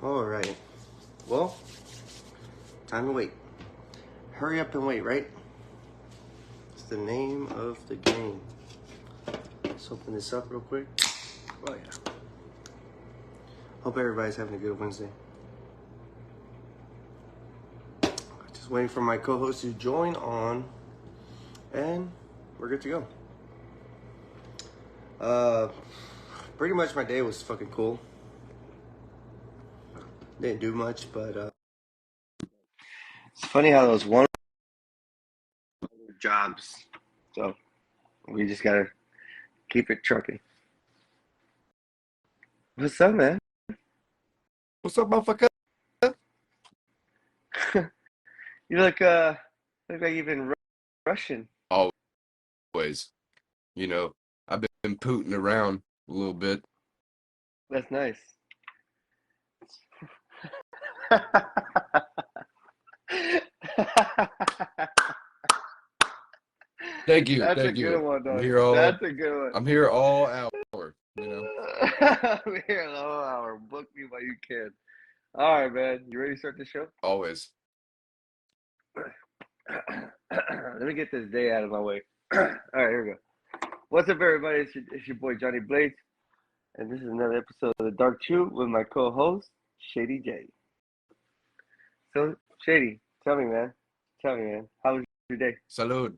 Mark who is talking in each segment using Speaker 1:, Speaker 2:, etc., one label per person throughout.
Speaker 1: Alright. Well, time to wait. Hurry up and wait, right? It's the name of the game. Let's open this up real quick. Oh, yeah. Hope everybody's having a good Wednesday. Just waiting for my co-host to join on, and we're good to go. Pretty much my day was fucking cool. Didn't do much, but it's funny how those one jobs. So we just gotta keep it trucking. What's up, man?
Speaker 2: What's up, motherfucker?
Speaker 1: You look like you've been Russian.
Speaker 2: Always. You know, I've been pooting around a little bit.
Speaker 1: That's nice.
Speaker 2: Thank you.
Speaker 1: That's
Speaker 2: Thank
Speaker 1: a
Speaker 2: you.
Speaker 1: good one, dog.
Speaker 2: I'm here all
Speaker 1: That's a good one.
Speaker 2: I'm here all hour, you know.
Speaker 1: I'm here an hour. Book me while you can. All right, man. You ready to start the show?
Speaker 2: Always.
Speaker 1: Let me get this day out of my way. All right, here we go. What's up, everybody? It's your boy Johnny Blades, and this is another episode of The Dark Truth with my co-host Shady J. So, Shady, tell me, man. How was your day?
Speaker 2: Salud.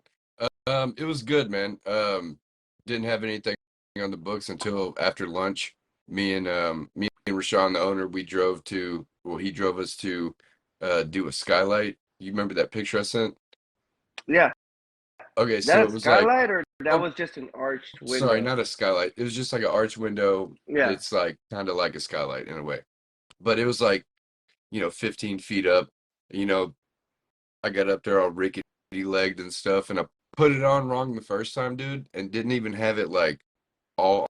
Speaker 2: It was good, man. Didn't have anything on the books until after lunch. Me and Rashawn, the owner, he drove us to do a skylight. You remember that picture I sent?
Speaker 1: Yeah.
Speaker 2: Okay,
Speaker 1: That
Speaker 2: so
Speaker 1: a
Speaker 2: it was like,
Speaker 1: skylight, or that was just an arched window?
Speaker 2: sorry, not a skylight. It was just like an arch window.
Speaker 1: Yeah.
Speaker 2: It's like kind of like a skylight in a way. But it was like, 15 feet up. I got up there all rickety-legged and stuff, and I put it on wrong the first time, dude, and didn't even have it like all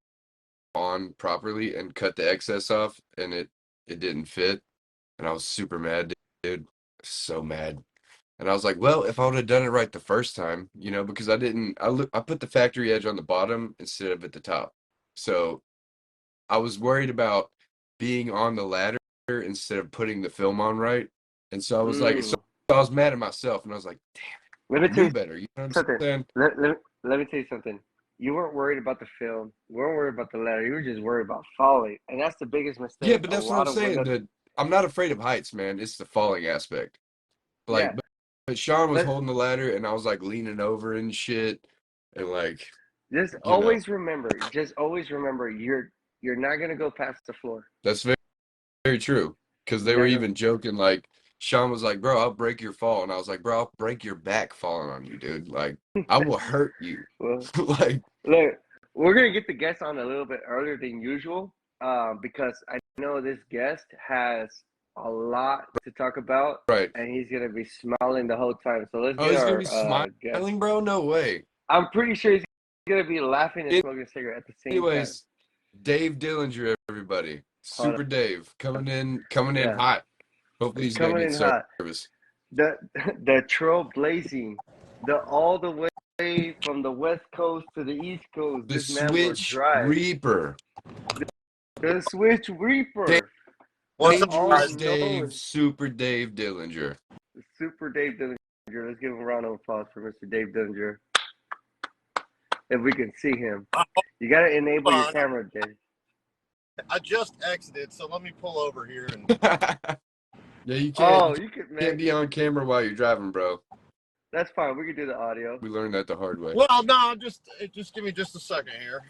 Speaker 2: on properly and cut the excess off, and it didn't fit. And I was super mad, dude. So mad. And I was like, well, if I would have done it right the first time, because I put the factory edge on the bottom instead of at the top. So I was worried about being on the ladder instead of putting the film on right. And so I was like, so I was mad at myself, and I was like, damn it, I knew better. You know what I'm saying?
Speaker 1: Let me tell you something. You weren't worried about the film. You weren't worried about the ladder. You were just worried about falling. And that's the biggest mistake.
Speaker 2: Yeah, but that's what I'm saying. I'm not afraid of heights, man. It's the falling aspect. Like,
Speaker 1: Yeah.
Speaker 2: but Sean was holding the ladder, and I was like leaning over and shit, and like.
Speaker 1: Just always remember, you're not gonna go past the floor.
Speaker 2: That's very, very true. Because they were even joking, like Sean was like, "Bro, I'll break your fall," and I was like, "Bro, I'll break your back falling on you, dude. Like, I will hurt you."
Speaker 1: Well,
Speaker 2: like,
Speaker 1: look, we're gonna get the guest on a little bit earlier than usual, because I know this guest has a lot to talk about,
Speaker 2: right?
Speaker 1: And he's gonna be smiling the whole time. So let's
Speaker 2: Oh,
Speaker 1: get
Speaker 2: he's
Speaker 1: our
Speaker 2: gonna be smiling,
Speaker 1: guest.
Speaker 2: bro? No way.
Speaker 1: I'm pretty sure he's gonna be laughing and smoking a cigarette at the same time.
Speaker 2: Anyways, Dave Dellinger, everybody, Super Dave coming in hot. Hopefully he's gonna get service.
Speaker 1: The trailblazing, all the way from the West Coast to the East Coast.
Speaker 2: The Switch Reaper.
Speaker 1: The Switch Reaper.
Speaker 2: What's up, Dave? Super Dave Dellinger.
Speaker 1: Super Dave Dellinger. Let's give him a round of applause for Mr. Dave Dellinger. If we can see him. You got to enable your camera, Dave.
Speaker 3: I just exited, so let me pull over here.
Speaker 2: Yeah, you can't.
Speaker 1: Oh, you
Speaker 2: can't be on camera while you're driving, bro.
Speaker 1: That's fine. We can do the audio.
Speaker 2: We learned that the hard way.
Speaker 3: Well, no, just give me just a second here.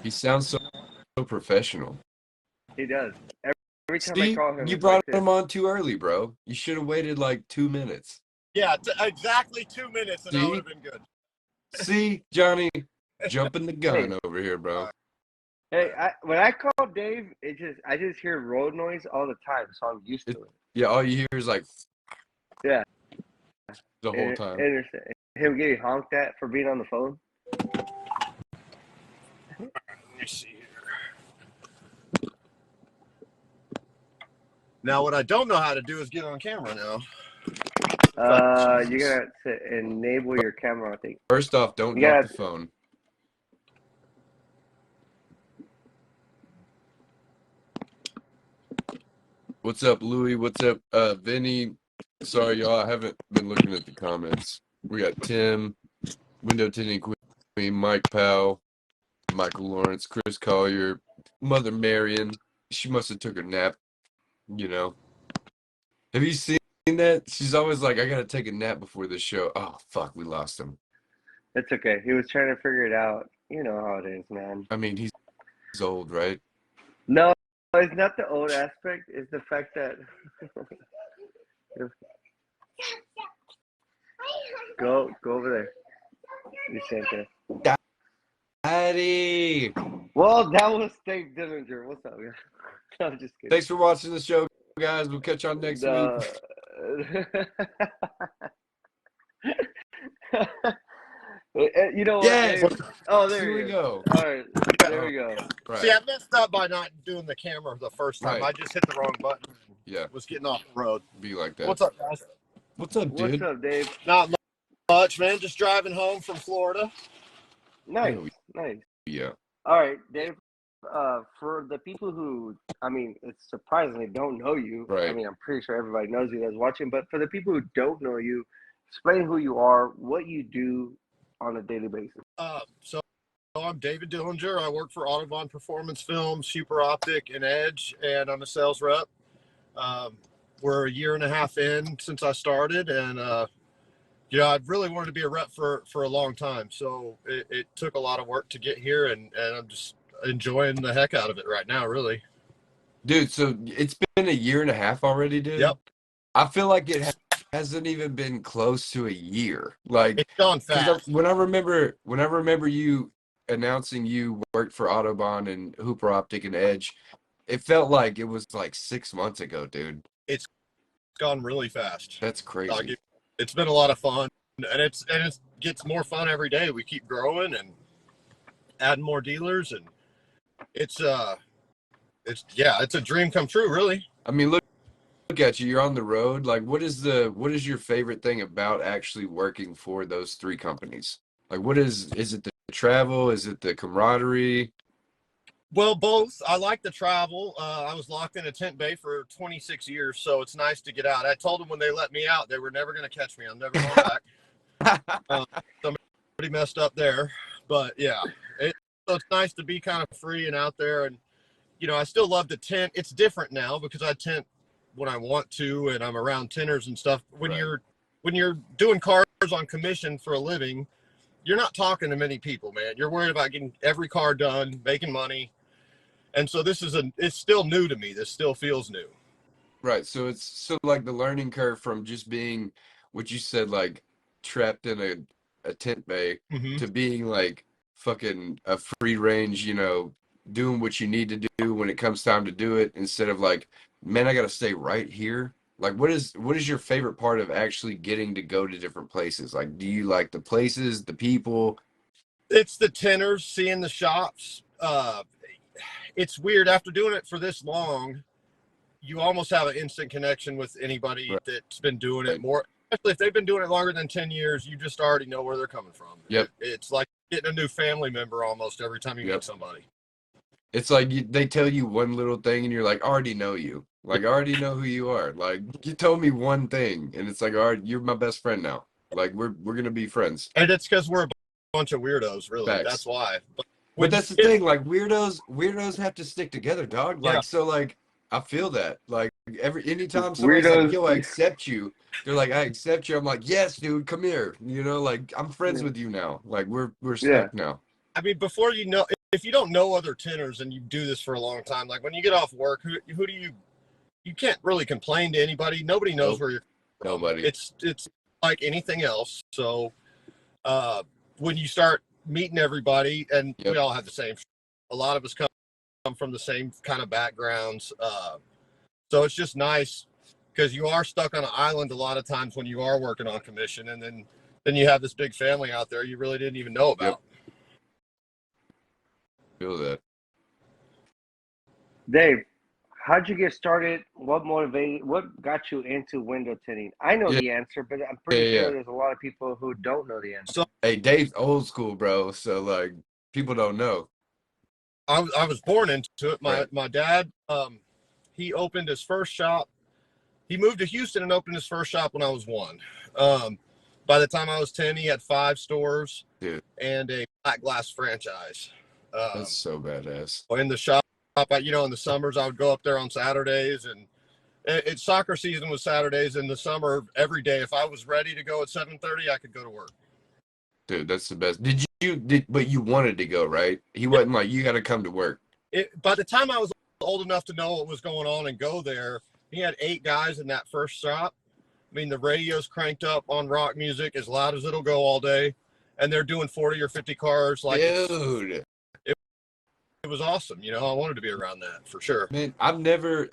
Speaker 2: He sounds so professional.
Speaker 1: He does. Every time
Speaker 2: I
Speaker 1: call him,
Speaker 2: you brought him on too early, bro. You should have waited like 2 minutes.
Speaker 3: Yeah, exactly 2 minutes, and that would have been good.
Speaker 2: See, Johnny, jumping the gun over here, bro.
Speaker 1: Hey, when I call Dave, I just hear road noise all the time, so I'm used to it.
Speaker 2: Yeah, all you hear is like,
Speaker 1: yeah,
Speaker 2: the whole time.
Speaker 1: Him getting honked at for being on the phone.
Speaker 3: Let me see here. Now, what I don't know how to do is get on camera now.
Speaker 1: You gotta enable your camera, I think.
Speaker 2: First off, don't drop the phone. What's up, Louie? What's up, Vinny? Sorry, y'all. I haven't been looking at the comments. We got Tim, Window Tinting Queen, Mike Powell, Michael Lawrence, Chris Collier, Mother Marion. She must have took a nap, you know. Have you seen that? She's always like, I gotta take a nap before the show. Oh, fuck, we lost him.
Speaker 1: It's okay. He was trying to figure it out. You know how it is, man.
Speaker 2: I mean, he's old, right?
Speaker 1: No, it's not the old aspect. It's the fact that go over there. You said that.
Speaker 2: Daddy!
Speaker 1: Well, that was Dave Dellinger. What's up, guys? No, I'm just kidding.
Speaker 2: Thanks for watching the show, guys. We'll catch y'all next week.
Speaker 1: You know what?
Speaker 2: Yes.
Speaker 1: Dave? Oh, there
Speaker 2: Here we
Speaker 1: you
Speaker 2: go.
Speaker 1: All right, there we go.
Speaker 2: Right.
Speaker 3: See, I messed up by not doing the camera the first time.
Speaker 2: Right.
Speaker 3: I just hit the wrong button.
Speaker 2: Yeah.
Speaker 3: Was getting off the road.
Speaker 2: Be like that.
Speaker 3: What's up, guys?
Speaker 2: What's up, dude?
Speaker 1: What's up, Dave?
Speaker 3: Not much, man. Just driving home from Florida.
Speaker 1: Nice,
Speaker 2: Oh,
Speaker 1: nice.
Speaker 2: yeah.
Speaker 1: All right, Dave. For the people who, I mean, it's surprisingly don't know you.
Speaker 2: Right.
Speaker 1: I mean, I'm pretty sure everybody knows you that's watching, but for the people who don't know you, explain who you are, what you do on a daily basis.
Speaker 3: So I'm David Dellinger. I work for Autobahn Performance Films, Huper Optik, and Edge, and I'm a sales rep. We're a year and a half in since I started, and I've really wanted to be a rep for a long time. So it took a lot of work to get here, and I'm just enjoying the heck out of it right now, really.
Speaker 2: Dude, so it's been a year and a half already, dude?
Speaker 3: Yep.
Speaker 2: I feel like it hasn't even been close to a year. Like,
Speaker 3: it's gone fast.
Speaker 2: when I remember you announcing you worked for Autobahn and Huper Optik and Edge, it felt like it was like 6 months ago, dude.
Speaker 3: It's gone really fast.
Speaker 2: That's crazy.
Speaker 3: It's been a lot of fun, and it gets more fun every day. We keep growing and adding more dealers, and it's a dream come true, really.
Speaker 2: I mean, look at you. You're on the road. Like, what is your favorite thing about actually working for those three companies? Like, is it the travel? Is it the camaraderie?
Speaker 3: Well, both. I like the travel. I was locked in a tent bay for 26 years, so it's nice to get out. I told them when they let me out, they were never going to catch me. I'm never going back. Somebody messed up there, but yeah, so it's nice to be kind of free and out there. And I still love to tent. It's different now because I tent when I want to, and I'm around tenters and stuff. When you're doing cars on commission for a living, you're not talking to many people, man. You're worried about getting every car done, making money. And so it's still new to me. This still feels new.
Speaker 2: Right. So it's like the learning curve from just being what you said, like trapped in a tent bay to being like fucking a free range, doing what you need to do when it comes time to do it, instead of like, man, I got to stay right here. Like, what is your favorite part of actually getting to go to different places? Like, do you like the places, the people?
Speaker 3: It's the tenters, seeing the shops. It's weird. After doing it for this long, you almost have an instant connection with anybody that's been doing it more. Especially if they've been doing it longer than 10 years, you just already know where they're coming from.
Speaker 2: Yep.
Speaker 3: It's like getting a new family member almost every time you meet somebody.
Speaker 2: It's like they tell you one little thing and you're like, I already know you. Like, I already know who you are. Like, you told me one thing and it's like, all right, you're my best friend now. Like, we're going to be friends.
Speaker 3: And it's because we're a bunch of weirdos, really.
Speaker 2: Facts.
Speaker 3: That's why.
Speaker 2: But that's the thing. Like, weirdos have to stick together, dog. Like, so like, I feel that. Like, anytime somebody's like, yo, I accept you. They're like, I accept you. I'm like, yes, dude, come here. Like, I'm friends with you now. Like, we're stuck now.
Speaker 3: I mean, before if you don't know other tenners and you do this for a long time, like when you get off work, who do you can't really complain to anybody. Nobody knows where you're from.
Speaker 2: Nobody.
Speaker 3: It's like anything else. So when you start meeting everybody, and we all have the same, a lot of us come from the same kind of backgrounds. So it's just nice because you are stuck on an island a lot of times when you are working on commission, and then you have this big family out there you really didn't even know about.
Speaker 2: Feel that.
Speaker 1: Dave, how'd you get started? What got you into window tinting? I know the answer, but I'm pretty sure there's a lot of people who don't know the answer.
Speaker 3: So,
Speaker 2: hey, Dave's old school, bro. So like, people don't know.
Speaker 3: I was born into it. My dad, he opened his first shop. He moved to Houston and opened his first shop when I was 1. By the time I was 10, he had 5 stores and a black glass franchise.
Speaker 2: That's so badass.
Speaker 3: In the shop, in the summers, I would go up there on Saturdays, and soccer season was Saturdays. In the summer, every day, if I was ready to go at 7:30, I could go to work.
Speaker 2: Dude, that's the best. But you wanted to go, right? He wasn't like, you got to come to work.
Speaker 3: By the time I was old enough to know what was going on and go there, he had 8 guys in that first shop. I mean, the radio's cranked up on rock music as loud as it'll go all day, and they're doing 40 or 50 cars. Like,
Speaker 2: dude,
Speaker 3: it was awesome. I wanted to be around that for sure.
Speaker 2: Man, I've never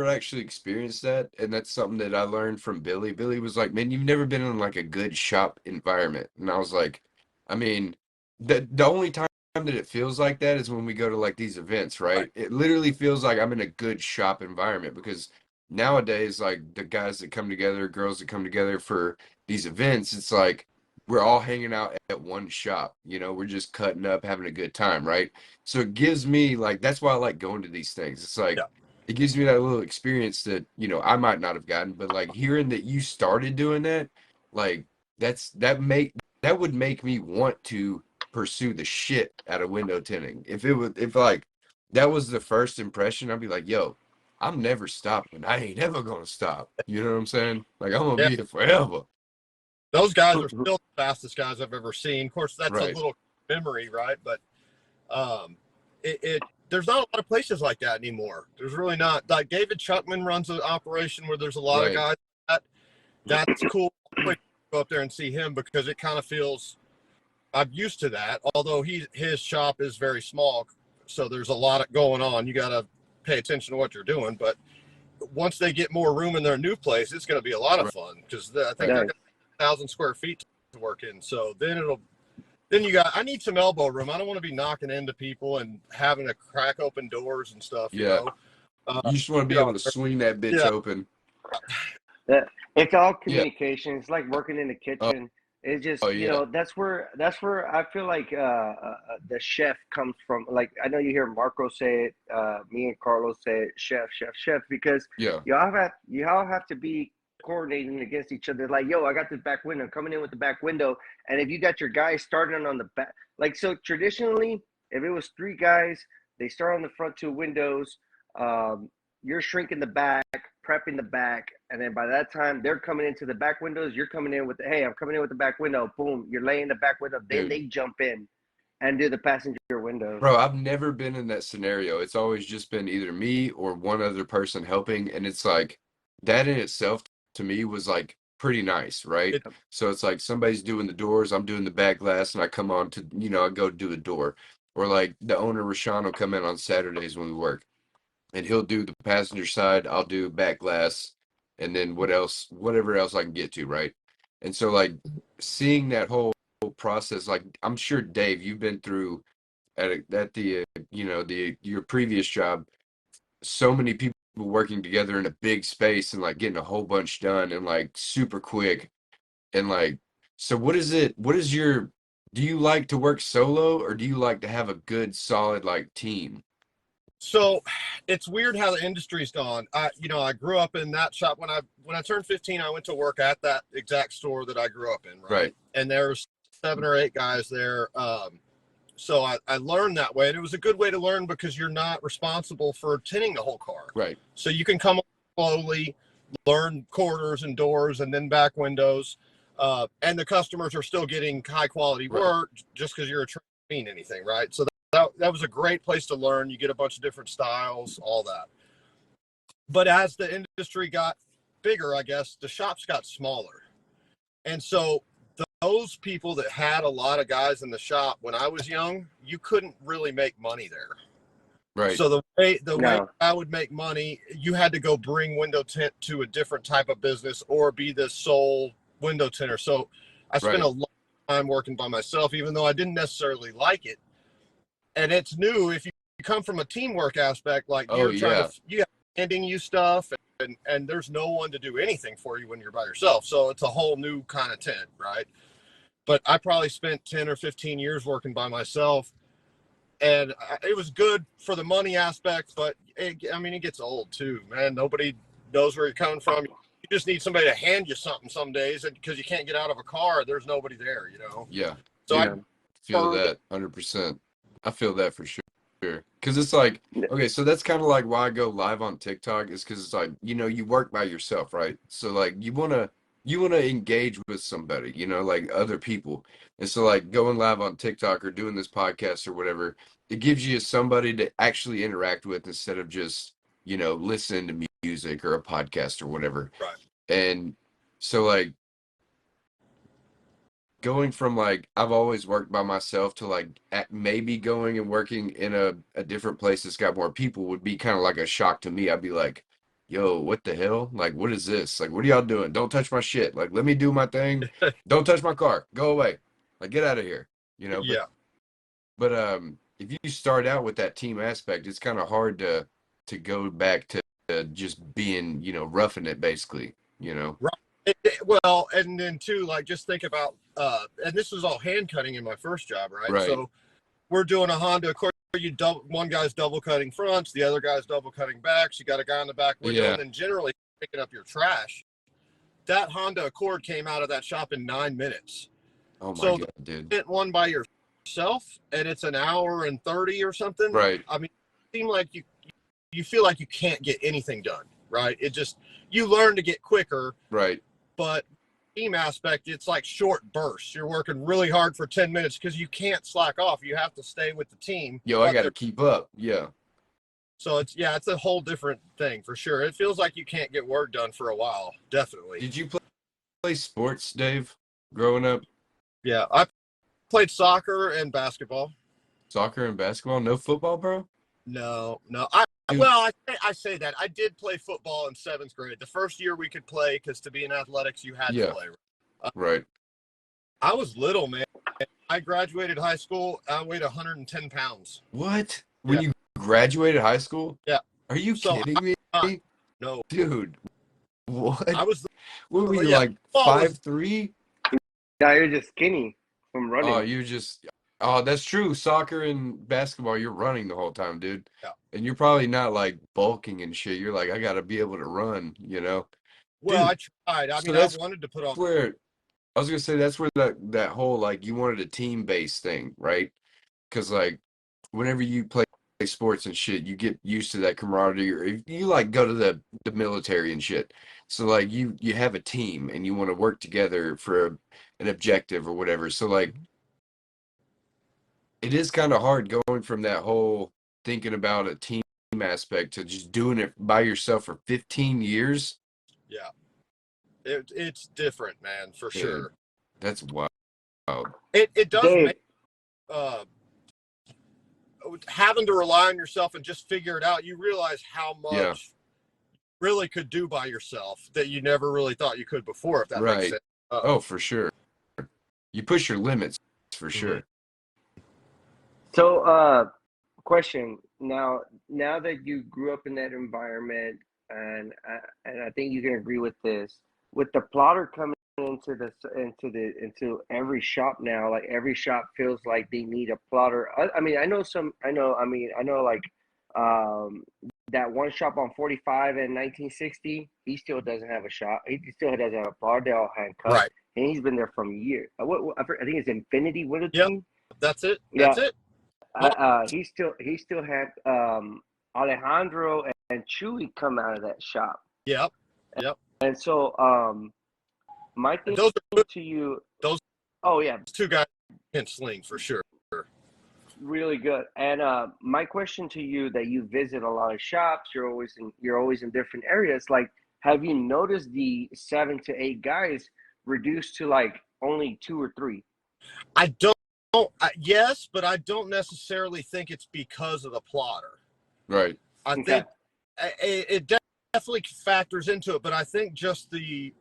Speaker 2: actually experienced that, and that's something that I learned from Billy. Billy was like, "Man, you've never been in like a good shop environment," and I was like, I mean, the only time that it feels like that is when we go to like these events, right? It literally feels like I'm in a good shop environment, because nowadays, like the guys that come together, girls that come together for these events, it's like we're all hanging out at one shop, we're just cutting up, having a good time, right? So it gives me like, that's why I like going to these things. It's like, it gives me that little experience that, I might not have gotten, but like hearing that you started doing that, like that would make me want to pursue the shit out of window tinting. If like that was the first impression, I'd be like, yo, I'm never stopping. I ain't ever gonna stop. You know what I'm saying? Like, I'm gonna be here forever.
Speaker 3: Those guys are still the fastest guys I've ever seen. Of course, that's
Speaker 2: Right.
Speaker 3: a little memory, right? But there's not a lot of places like that anymore. There's really not. Like David Chuckman runs an operation where there's a lot of guys. That's cool. Go up there and see him, because it kind of feels, I'm used to that. Although his shop is very small, so there's a lot going on. You got to pay attention to what you're doing. But once they get more room in their new place, it's going to be a lot of fun, because I think they've got 1,000 square feet to work in. So then I need some elbow room. I don't want to be knocking into people and having to crack open doors and stuff. You know?
Speaker 2: You just want to be able to swing that bitch open.
Speaker 1: It's all communication. It's like working in the kitchen. It's just, that's where I feel like the chef comes from. Like, I know you hear Marco say it, me and Carlos say it, chef, because you all have to be coordinating against each other. Like, yo, I got this back window, coming in with the back window. And if you got your guys starting on the back, like, so traditionally, if it was 3 guys, they start on the front 2 windows, you're shrinking the back, prepping the back, and then by that time they're coming into the back windows, you're coming in with I'm coming in with the back window, boom, you're laying the back window, then they jump in and do the passenger window.
Speaker 2: Bro, I've never been in that scenario. It's always just been either me or one other person helping, and it's like that in itself to me was like pretty nice, right? So it's like somebody's doing the doors, I'm doing the back glass, and I come on to, I go do a door. Or like the owner Rashawn will come in on Saturdays when we work, and he'll do the passenger side, I'll do back glass, and then whatever else I can get to, right? And so like seeing that whole process, like I'm sure Dave, you've been through at the your previous job, so many people working together in a big space and like getting a whole bunch done and like super quick. And like, so do you like to work solo, or do you like to have a good solid like team?
Speaker 3: So it's weird how the industry's gone. I grew up in that shop. When I turned 15, I went to work at that exact store that I grew up in. Right. And there was 7 or 8 guys there. So I learned that way, and it was a good way to learn, because you're not responsible for tinting the whole car. Right. So you can come slowly, learn quarters and doors and then back windows. And the customers are still getting high quality work just because you're a trained anything. Right. So that was a great place to learn. You get a bunch of different styles, all that. But as the industry got bigger, I guess, the shops got smaller. And so those people that had a lot of guys in the shop when I was young, you couldn't really make money there. Right. So the way I would make money, you had to go bring window tint to a different type of business or be the sole window tinter. So I spent a long time working by myself, even though I didn't necessarily like it. And it's new if you come from a teamwork aspect, like you have handing you stuff, and there's no one to do anything for you when you're by yourself. So it's a whole new kind of tent, right? But I probably spent 10 or 15 years working by myself. And it was good for the money aspect, but it gets old too, man. Nobody knows where you're coming from. You just need somebody to hand you something some days, and because you can't get out of a car, there's nobody there,
Speaker 2: Yeah.
Speaker 3: So
Speaker 2: I feel that 100%. I feel that for sure. Because it's like, okay, so that's kind of like why I go live on TikTok, is because it's like, you work by yourself, right? So like you wanna engage with somebody, like other people. And so like going live on TikTok or doing this podcast or whatever, it gives you somebody to actually interact with instead of just, listen to music or a podcast or whatever.
Speaker 3: Right.
Speaker 2: And so like going from like I've always worked by myself to like maybe going and working in a different place that's got more people would be kind of like a shock to me. I'd be like, yo, what the hell? Like, what is this? Like, what are y'all doing? Don't touch my shit. Like, let me do my thing. Don't touch my car. Go away. Like, get out of here.
Speaker 3: Yeah.
Speaker 2: But if you start out with that team aspect, it's kind of hard to go back to just being, roughing it basically,
Speaker 3: Right. Well, and then too, like, just think about, and this was all hand cutting in my first job, right?
Speaker 2: Right.
Speaker 3: So we're doing a Honda. Of course, one guy's double cutting fronts, the other guy's double cutting backs. You got a guy in the back window,
Speaker 2: Yeah.
Speaker 3: and then generally picking up your trash. That Honda Accord came out of that shop in 9 minutes.
Speaker 2: Oh my
Speaker 3: So
Speaker 2: God, dude.
Speaker 3: Get one by yourself, and it's an hour and 30 or something.
Speaker 2: Right.
Speaker 3: I mean, it seemed like you feel like you can't get anything done, right? It just, you learn to get quicker.
Speaker 2: Right.
Speaker 3: But team aspect, it's like short bursts. You're working really hard for 10 minutes because you can't slack off. You have to stay with the team.
Speaker 2: Yo, I got to keep up. Yeah.
Speaker 3: So it's a whole different thing for sure. It feels like you can't get work done for a while. Definitely.
Speaker 2: Did you play sports, Dave, growing up?
Speaker 3: Yeah, I played soccer and basketball.
Speaker 2: Soccer and basketball? No football, bro?
Speaker 3: No.
Speaker 2: Dude.
Speaker 3: Well, I say that. I did play football in 7th grade. The first year we could play, because to be in athletics, you had to play.
Speaker 2: Right.
Speaker 3: I was little, man. I graduated high school. I weighed 110 pounds.
Speaker 2: What? When you graduated high school?
Speaker 3: Yeah.
Speaker 2: Are you kidding me?
Speaker 3: No.
Speaker 2: Dude. What?
Speaker 3: I was.
Speaker 2: What were you, like 5'3"?
Speaker 1: Yeah, you're just skinny from running.
Speaker 2: Oh, that's true. Soccer and basketball, you're running the whole time, dude.
Speaker 3: Yeah.
Speaker 2: And you're probably not like bulking and shit. You're like, I got to be able to run,
Speaker 3: Well,
Speaker 2: Dude,
Speaker 3: I tried. I wanted to put on.
Speaker 2: Where I was going to say, that's where that whole, like, you wanted a team-based thing, right? Because, like, whenever you play sports and shit, you get used to that camaraderie. Or if you, like, go to the military and shit. So, like, you have a team and you want to work together for an objective or whatever. So, like, it is kind of hard going from that whole thinking about a team aspect to just doing it by yourself for 15 years.
Speaker 3: Yeah. It's different, man, for sure.
Speaker 2: That's wild.
Speaker 3: It does
Speaker 1: Dave.
Speaker 3: make having to rely on yourself and just figure it out. You realize how much you really could do by yourself that you never really thought you could before, if that makes sense.
Speaker 2: Oh, for sure. You push your limits for sure.
Speaker 1: So, question. Now that you grew up in that environment, and I think you can agree with this, with the plotter coming into every shop now, like every shop feels like they need a plotter. I know like that one shop on 45 in 1960, he still doesn't have a shop. He still doesn't have a plotter. They all hand cut.
Speaker 3: Right.
Speaker 1: And he's been there from years. I think it's Infinity Winter
Speaker 3: Yep.
Speaker 1: Team.
Speaker 3: That's it. That's it.
Speaker 1: He still had Alejandro and Chewy come out of that shop.
Speaker 3: Yep.
Speaker 1: And so my thing
Speaker 3: Those are good.
Speaker 1: to you,
Speaker 3: Those two guys can sling for sure.
Speaker 1: really good. And my question to you, that you visit a lot of shops, you're always in different areas. Like, have you noticed the 7 to 8 guys reduced to like only 2 or 3?
Speaker 3: I don't. Yes, but I don't necessarily think it's because of the plotter.
Speaker 2: Right.
Speaker 3: I think it definitely factors into it, but I think just the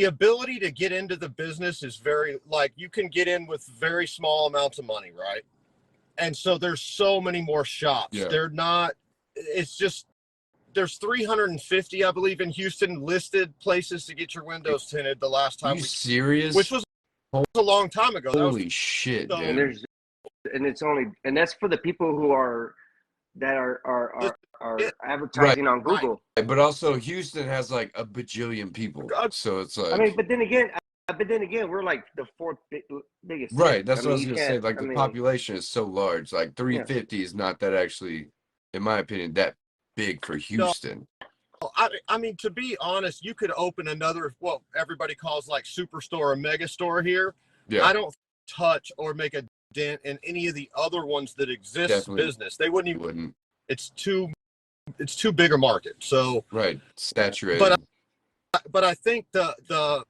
Speaker 3: ability to get into the business is very, like, you can get in with very small amounts of money, right? And so there's so many more shops.
Speaker 2: Yeah.
Speaker 3: They're not, it's just, there's 350, I believe, in Houston listed places to get your windows tinted the last time.
Speaker 2: Are you serious?
Speaker 3: Which was a long time ago.
Speaker 2: Holy shit,
Speaker 3: so,
Speaker 2: dude.
Speaker 1: And there's and that's for the people who are advertising on Google.
Speaker 2: Right. But also Houston has like a bajillion people, so it's like.
Speaker 1: I mean, but then again, we're like the fourth biggest.
Speaker 2: Right.
Speaker 1: City.
Speaker 2: That's
Speaker 1: I
Speaker 2: what I
Speaker 1: mean,
Speaker 2: was gonna say. Like the population is so large. Like 350 is not that actually, in my opinion, that big for Houston.
Speaker 3: No, I mean, to be honest, you could open another what everybody calls like superstore or mega store here.
Speaker 2: Yeah.
Speaker 3: I don't touch or make a dent in any of the other ones that exist.
Speaker 2: Definitely
Speaker 3: business. They wouldn't. It's too big a market. So
Speaker 2: right, saturated.
Speaker 3: But I think the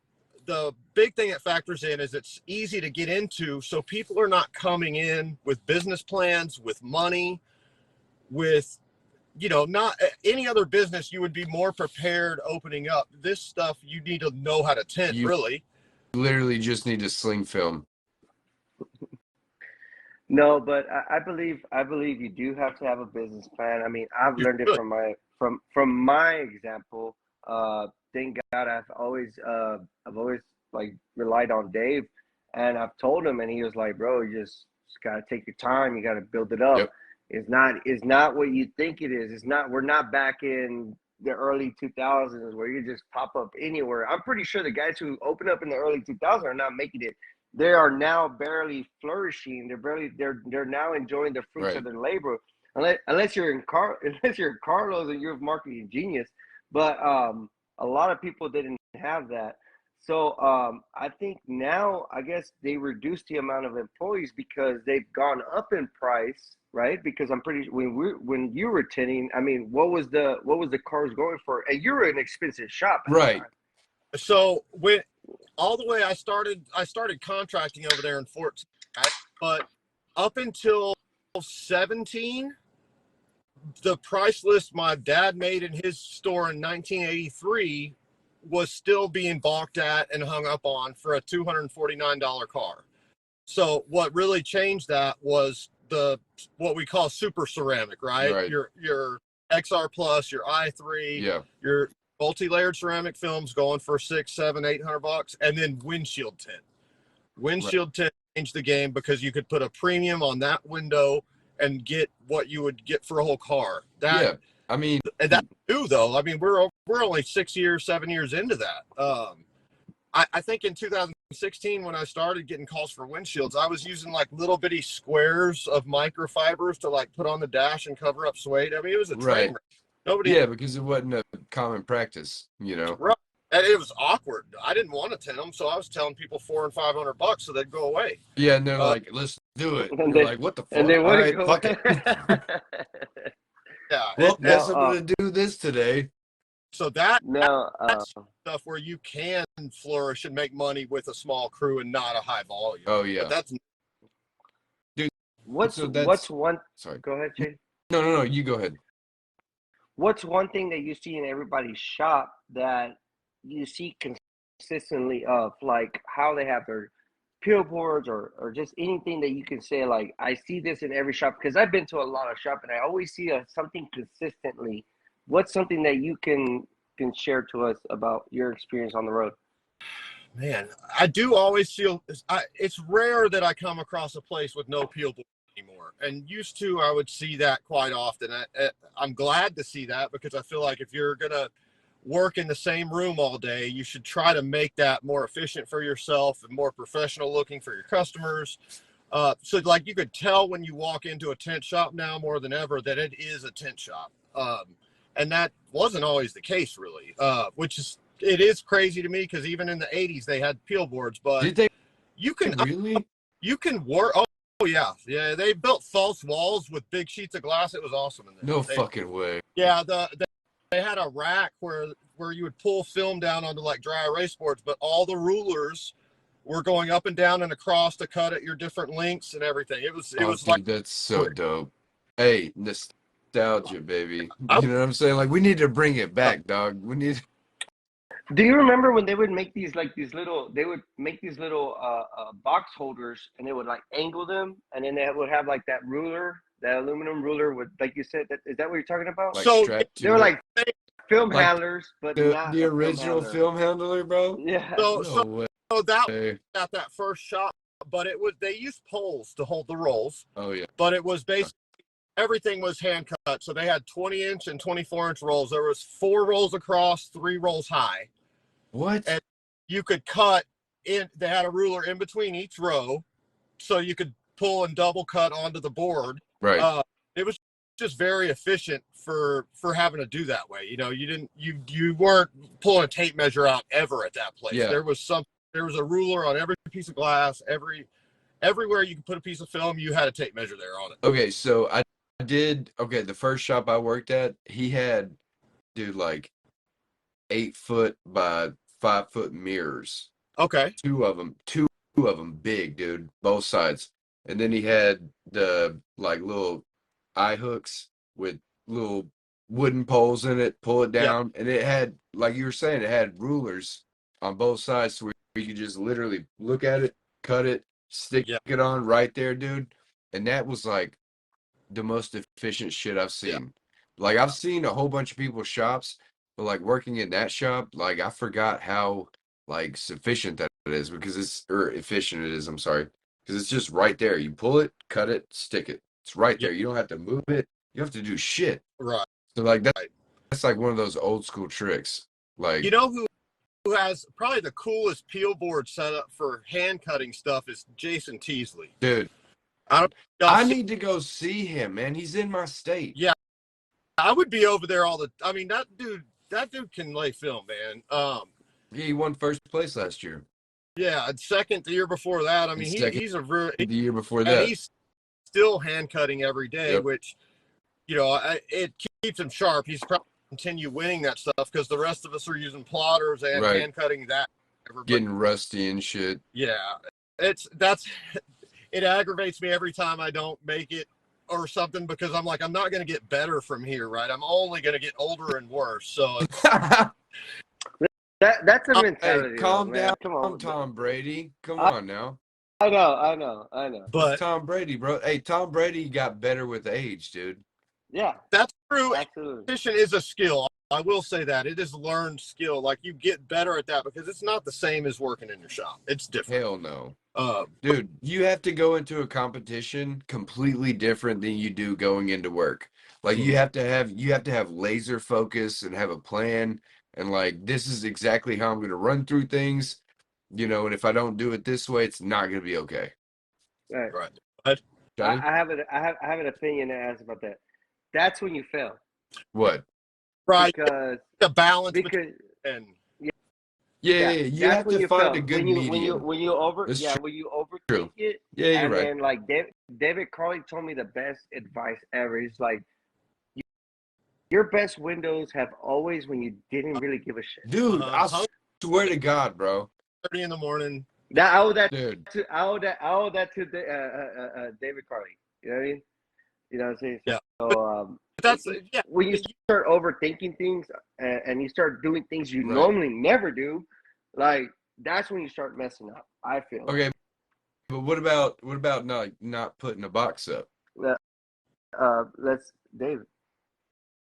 Speaker 3: big thing that factors in is it's easy to get into, so people are not coming in with business plans, with money, with not any other business. You would be more prepared opening up. This stuff, you need to know how to tent. You really
Speaker 2: literally just need to sling film.
Speaker 1: No, but I believe you do have to have a business plan. I mean, I've learned it from my example. Thank God I've always like relied on Dave, and I've told him, and he was like, bro, you just gotta take your time. You gotta build it up.
Speaker 2: Yep.
Speaker 1: It's not what you think it is. We're not back in the early 2000s where you just pop up anywhere. I'm pretty sure the guys who opened up in the early 2000s are not making it. They are now barely flourishing. They're now enjoying the fruits of their labor. Unless you're Carlos and you're a marketing genius. But a lot of people didn't have that. So I think now, I guess they reduced the amount of employees because they've gone up in price, right? Because I'm pretty when you were tinting, I mean, what was the cars going for? And you were an expensive shop,
Speaker 2: right?
Speaker 3: So when all the way I started contracting over there in Fort, but up until 17. The price list my dad made in his store in 1983 was still being balked at and hung up on for a $249 car. So what really changed that was what we call super ceramic, right? Your XR Plus, your i3, your multi-layered ceramic films going for $600, $700, $800, and then windshield tint. Windshield tint changed the game because you could put a premium on that window and get what you would get for a whole car.
Speaker 2: I mean,
Speaker 3: and that's new though. I mean, we're only 7 years into that. I think in 2016 when I started getting calls for windshields, I was using like little bitty squares of microfibers to like put on the dash and cover up suede. I mean, it was a train wreck.
Speaker 2: Because it wasn't a common practice,
Speaker 3: Right. And it was awkward. I didn't want to tint them, so I was telling people $400 and $500 so they'd go away.
Speaker 2: Yeah, and they're like, "Let's do it." And
Speaker 1: they're
Speaker 2: like, "What the fuck?"
Speaker 1: And they
Speaker 2: All right, fuck it. Well, guess I'm gonna do this today.
Speaker 3: So that's stuff where you can flourish and make money with a small crew and not a high volume.
Speaker 2: Oh yeah,
Speaker 3: but that's
Speaker 1: dude. What's one?
Speaker 2: Sorry,
Speaker 1: go ahead, Jay.
Speaker 2: No, you go ahead.
Speaker 1: What's one thing that you see in everybody's shop that you see consistently of, like how they have their peel boards or just anything that you can say, like, I see this in every shop? Because I've been to a lot of shops and I always see something consistently. What's something that you can share to us about your experience on the road?
Speaker 3: Man, I do always feel it's rare that I come across a place with no peel board anymore. And used to, I would see that quite often. I'm glad to see that because I feel like if you're going to work in the same room all day, you should try to make that more efficient for yourself and more professional looking for your customers. So like you could tell when you walk into a tent shop now more than ever that it is a tent shop. And that wasn't always the case really, it is crazy to me because even in the 80s they had peel boards, but
Speaker 2: did they
Speaker 3: you can
Speaker 2: really?
Speaker 3: You can work. Oh yeah. They built false walls with big sheets of glass. It was awesome in there.
Speaker 2: No fucking way.
Speaker 3: Yeah, they had a rack where you would pull film down onto like dry erase boards, but all the rulers were going up and down and across to cut at your different lengths and everything. It was
Speaker 2: dude,
Speaker 3: like
Speaker 2: that's so dope. Hey, nostalgia, baby. You know what I'm saying? Like we need to bring it back, dog. We need.
Speaker 1: Do you remember when they would make these little box holders and they would like angle them and then they would have like that ruler, that aluminum ruler with, like you said, is that what you're talking about?
Speaker 2: Like
Speaker 3: so
Speaker 2: they
Speaker 1: were like film handlers, but not
Speaker 2: the original film handler, bro.
Speaker 1: Yeah.
Speaker 3: So that at that first shop but they used poles to hold the rolls.
Speaker 2: Oh yeah.
Speaker 3: But it was basically everything was hand cut. So they had 20-inch and 24-inch rolls. There was 4 rolls across, 3 rolls high.
Speaker 2: What?
Speaker 3: And you could cut in. They had a ruler in between each row, so you could pull and double cut onto the board.
Speaker 2: Right.
Speaker 3: It was just very efficient for having to do that way. You weren't pulling a tape measure out ever at that place.
Speaker 2: Yeah.
Speaker 3: There was a ruler on every piece of glass, everywhere you could put a piece of film, you had a tape measure there on it.
Speaker 2: Okay, so I did. Okay, the first shop I worked at, he had, dude, like 8-foot by 5-foot mirrors.
Speaker 3: Okay.
Speaker 2: Two of them big, dude, both sides. And then he had the like little eye hooks with little wooden poles in it, pull it down. And it had, like you were saying, it had rulers on both sides, so you could just literally look at it, cut it, stick it on right there, dude. And that was like the most efficient shit I've seen.
Speaker 3: Yeah.
Speaker 2: Like I've seen a whole bunch of people's shops, but like working in that shop, like I forgot how like sufficient that it is efficient it is, I'm sorry. Because it's just right there. You pull it, cut it, stick it. It's right there. You don't have to move it. You have to do shit.
Speaker 3: Right.
Speaker 2: So like that's like one of those old school tricks. Like,
Speaker 3: you know who has probably the coolest peel board setup for hand cutting stuff is Jason Teasley.
Speaker 2: Dude, I need to go see him, man. He's in my state.
Speaker 3: Yeah, I would be over there I mean, that dude can lay film, man.
Speaker 2: Yeah, he won first place last year.
Speaker 3: Yeah, second the year before that. I mean, he's the
Speaker 2: year before that.
Speaker 3: He's still hand cutting every day, which it keeps him sharp. He's probably continue winning that stuff because the rest of us are using plotters and hand cutting that.
Speaker 2: Getting rusty and shit.
Speaker 3: Yeah, it aggravates me every time I don't make it or something because I'm like, I'm not going to get better from here, right? I'm only going to get older and worse. So
Speaker 1: that's a mentality.
Speaker 2: Hey, calm down,
Speaker 1: come on,
Speaker 2: Tom Brady. Come on now.
Speaker 1: I know.
Speaker 3: But
Speaker 2: it's Tom Brady, bro. Hey, Tom Brady got better with age, dude.
Speaker 1: Yeah,
Speaker 3: that's true.
Speaker 1: Absolutely.
Speaker 3: Competition is a skill. I will say that it is learned skill. Like you get better at that because it's not the same as working in your shop. It's different.
Speaker 2: Hell no. Dude, you have to go into a competition completely different than you do going into work. Like you have to have laser focus and have a plan and like this is exactly how I'm going to run through things, and if I don't do it this way, it's not going to be okay.
Speaker 1: Right.
Speaker 2: Johnny?
Speaker 1: I have an opinion to ask about that. That's when you fail.
Speaker 2: What?
Speaker 3: Right.
Speaker 1: Because
Speaker 3: the balance
Speaker 2: Yeah, you have to find a good medium.
Speaker 1: When you overthink it.
Speaker 2: Yeah, you're right.
Speaker 1: And then like David Carly told me the best advice ever. He's like, your best windows have always when you didn't really give a shit.
Speaker 2: Dude, I swear to God, bro.
Speaker 3: 30 in the morning.
Speaker 1: I owe that
Speaker 2: Dude.
Speaker 1: I owe that to David Carly. You know what I mean? You know what I'm saying?
Speaker 2: Yeah.
Speaker 1: So
Speaker 3: that's
Speaker 1: when you start overthinking things and you start doing things you normally never do, like that's when you start messing up. I feel.
Speaker 2: Okay, but what about not putting a box up?
Speaker 1: Let's David.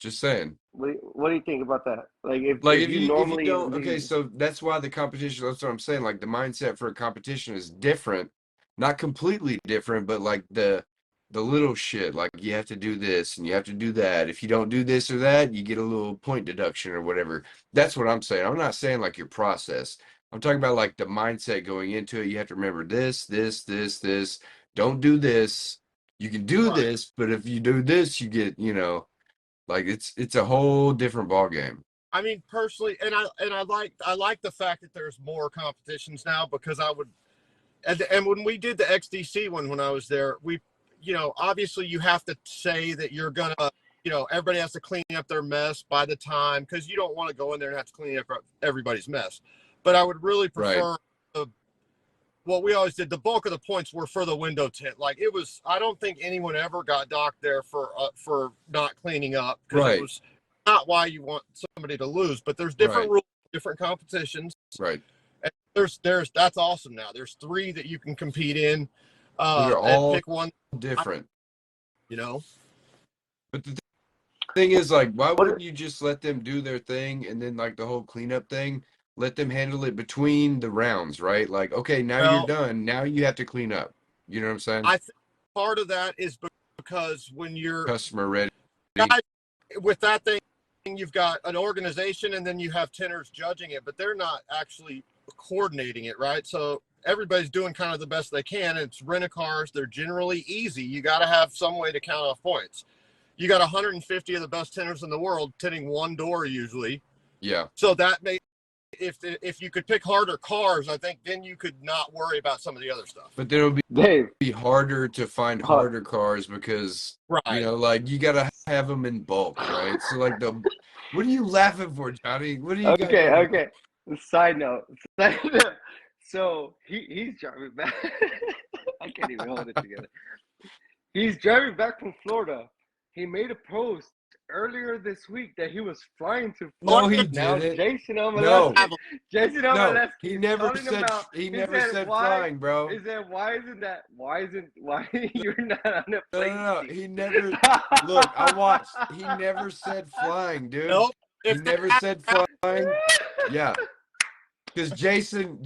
Speaker 2: Just saying.
Speaker 1: What do you think about that? Like if you
Speaker 2: don't, okay, so that's why the competition. That's what I'm saying. Like the mindset for a competition is different, not completely different, but like the little shit. Like you have to do this and you have to do that. If you don't do this or that, you get a little point deduction or whatever. That's what I'm saying. I'm not saying like your process. I'm talking about like the mindset going into it. You have to remember this. Don't do this. You can do this, but if you do this, you get like it's a whole different ball game.
Speaker 3: I mean, personally, and I like the fact that there's more competitions now because I would, and when we did the XDC one when I was there, we, obviously you have to say that you're gonna, everybody has to clean up their mess by the time because you don't want to go in there and have to clean up everybody's mess. But I would really prefer what we always did. The bulk of the points were for the window tint. Like it was, I don't think anyone ever got docked there for not cleaning up because it was not why you want somebody to lose. But there's different rules, different competitions.
Speaker 2: Right.
Speaker 3: And that's awesome. Now there's 3 that you can compete in.
Speaker 2: They're all
Speaker 3: pick one
Speaker 2: different. But the thing is, like, why wouldn't you just let them do their thing and then like the whole cleanup thing? let them handle it between the rounds, right? Like, okay, now you're
Speaker 3: Well,
Speaker 2: done. Now you have to clean up. You know what I'm saying?
Speaker 3: I think part of that is because when you're
Speaker 2: Customer ready.
Speaker 3: with that thing, you've got an organization and then you have tenors judging it, but they're not actually coordinating it, right? So everybody's doing kind of the best they can. And it's rent-a-cars. They're generally easy. You got to have some way to count off points. You got 150 of the best tenors in the world tinting one door usually.
Speaker 2: Yeah.
Speaker 3: So that may, if you could pick harder cars, I think then you could not worry about some of the other stuff.
Speaker 2: But then it'll be harder to find harder cars because, you know, like you got to have them in bulk, right? So like what are you laughing for, Johnny? What are you
Speaker 1: Okay. Side note. So he's driving back. I can't even hold it together. He's driving back from Florida. He made a post earlier this week that he was flying to Florida.
Speaker 2: No, he didn't.
Speaker 1: Jason
Speaker 2: No, he never said
Speaker 1: why,
Speaker 2: flying, bro.
Speaker 1: He said, why you're not on a plane?
Speaker 2: No, he never. Look, I watched. He never said flying, dude.
Speaker 3: Nope.
Speaker 2: He never said flying. Yeah. Because Jason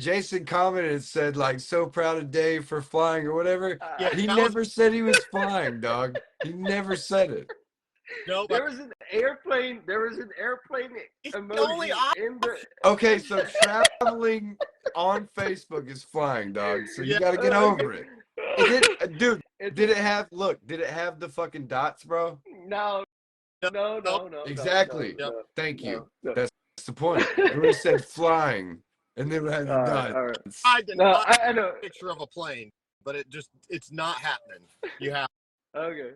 Speaker 2: commented and said, like, so proud of Dave for flying or whatever. He never said he was flying, dog. He never said it.
Speaker 3: No,
Speaker 1: there was an airplane emoji in the.
Speaker 2: Okay, so traveling on Facebook is flying, dog. So you got to get over it. Dude, did it have the fucking dots, bro?
Speaker 1: No.
Speaker 2: Exactly.
Speaker 3: No.
Speaker 2: Thank you.
Speaker 1: No.
Speaker 2: That's the point. Everybody said flying, and then we had the dots.
Speaker 1: All right.
Speaker 3: I did not
Speaker 1: I know.
Speaker 3: a picture of a plane, but it's not happening. You have.
Speaker 1: Okay.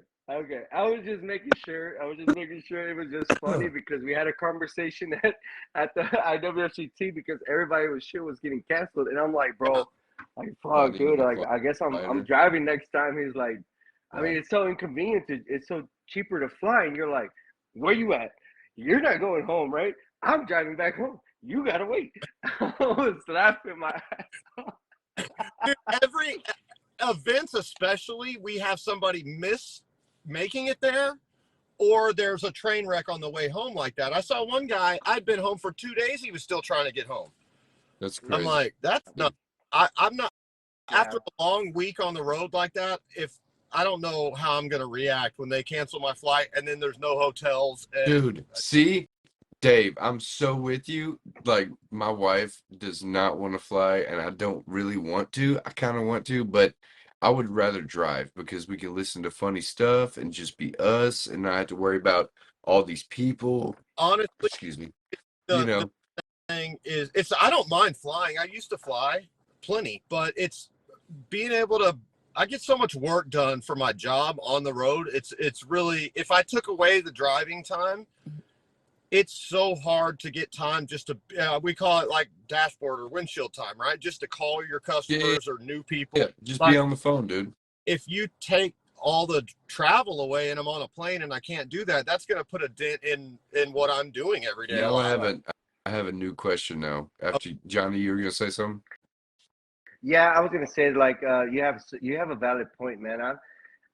Speaker 1: I was just making sure. It was just funny because we had a conversation at the IWFCT because everybody shit was getting canceled, and I'm like, bro, like fuck, dude. Like I guess I'm driving next time. He's like, I mean, it's so inconvenient. It's so cheaper to fly, and you're like, where you at? You're not going home, right? I'm driving back home. You gotta wait. I was laughing my ass off.
Speaker 3: Dude, every events, especially, we have somebody miss making it there, or there's a train wreck on the way home like that. I saw one guy, I'd been home for 2 days, he was still trying to get home.
Speaker 2: That's crazy.
Speaker 3: I'm like, that's not, I'm not, after a long week on the road like that, if I don't know how I'm going to react when they cancel my flight and then there's no hotels.
Speaker 2: Dude, see, Dave, I'm so with you. Like, my wife does not want to fly, and I don't really want to. I kind of want to, but I would rather drive because we can listen to funny stuff and just be us and not have to worry about all these people.
Speaker 3: Honestly,
Speaker 2: excuse me.
Speaker 3: The thing is, I don't mind flying. I used to fly plenty, but it's being able to, I get so much work done for my job on the road. It's really, if I took away the driving time, it's so hard to get time just to, we call it like dashboard or windshield time, right? Just to call your customers or new people.
Speaker 2: Yeah, just be on the phone, dude.
Speaker 3: If you take all the travel away and I'm on a plane and I can't do that, that's going to put a dent in what I'm doing every day.
Speaker 2: Yeah, I have a new question now. After Johnny, you were going to say something?
Speaker 1: Yeah, I was going to say, like, you have a valid point, man.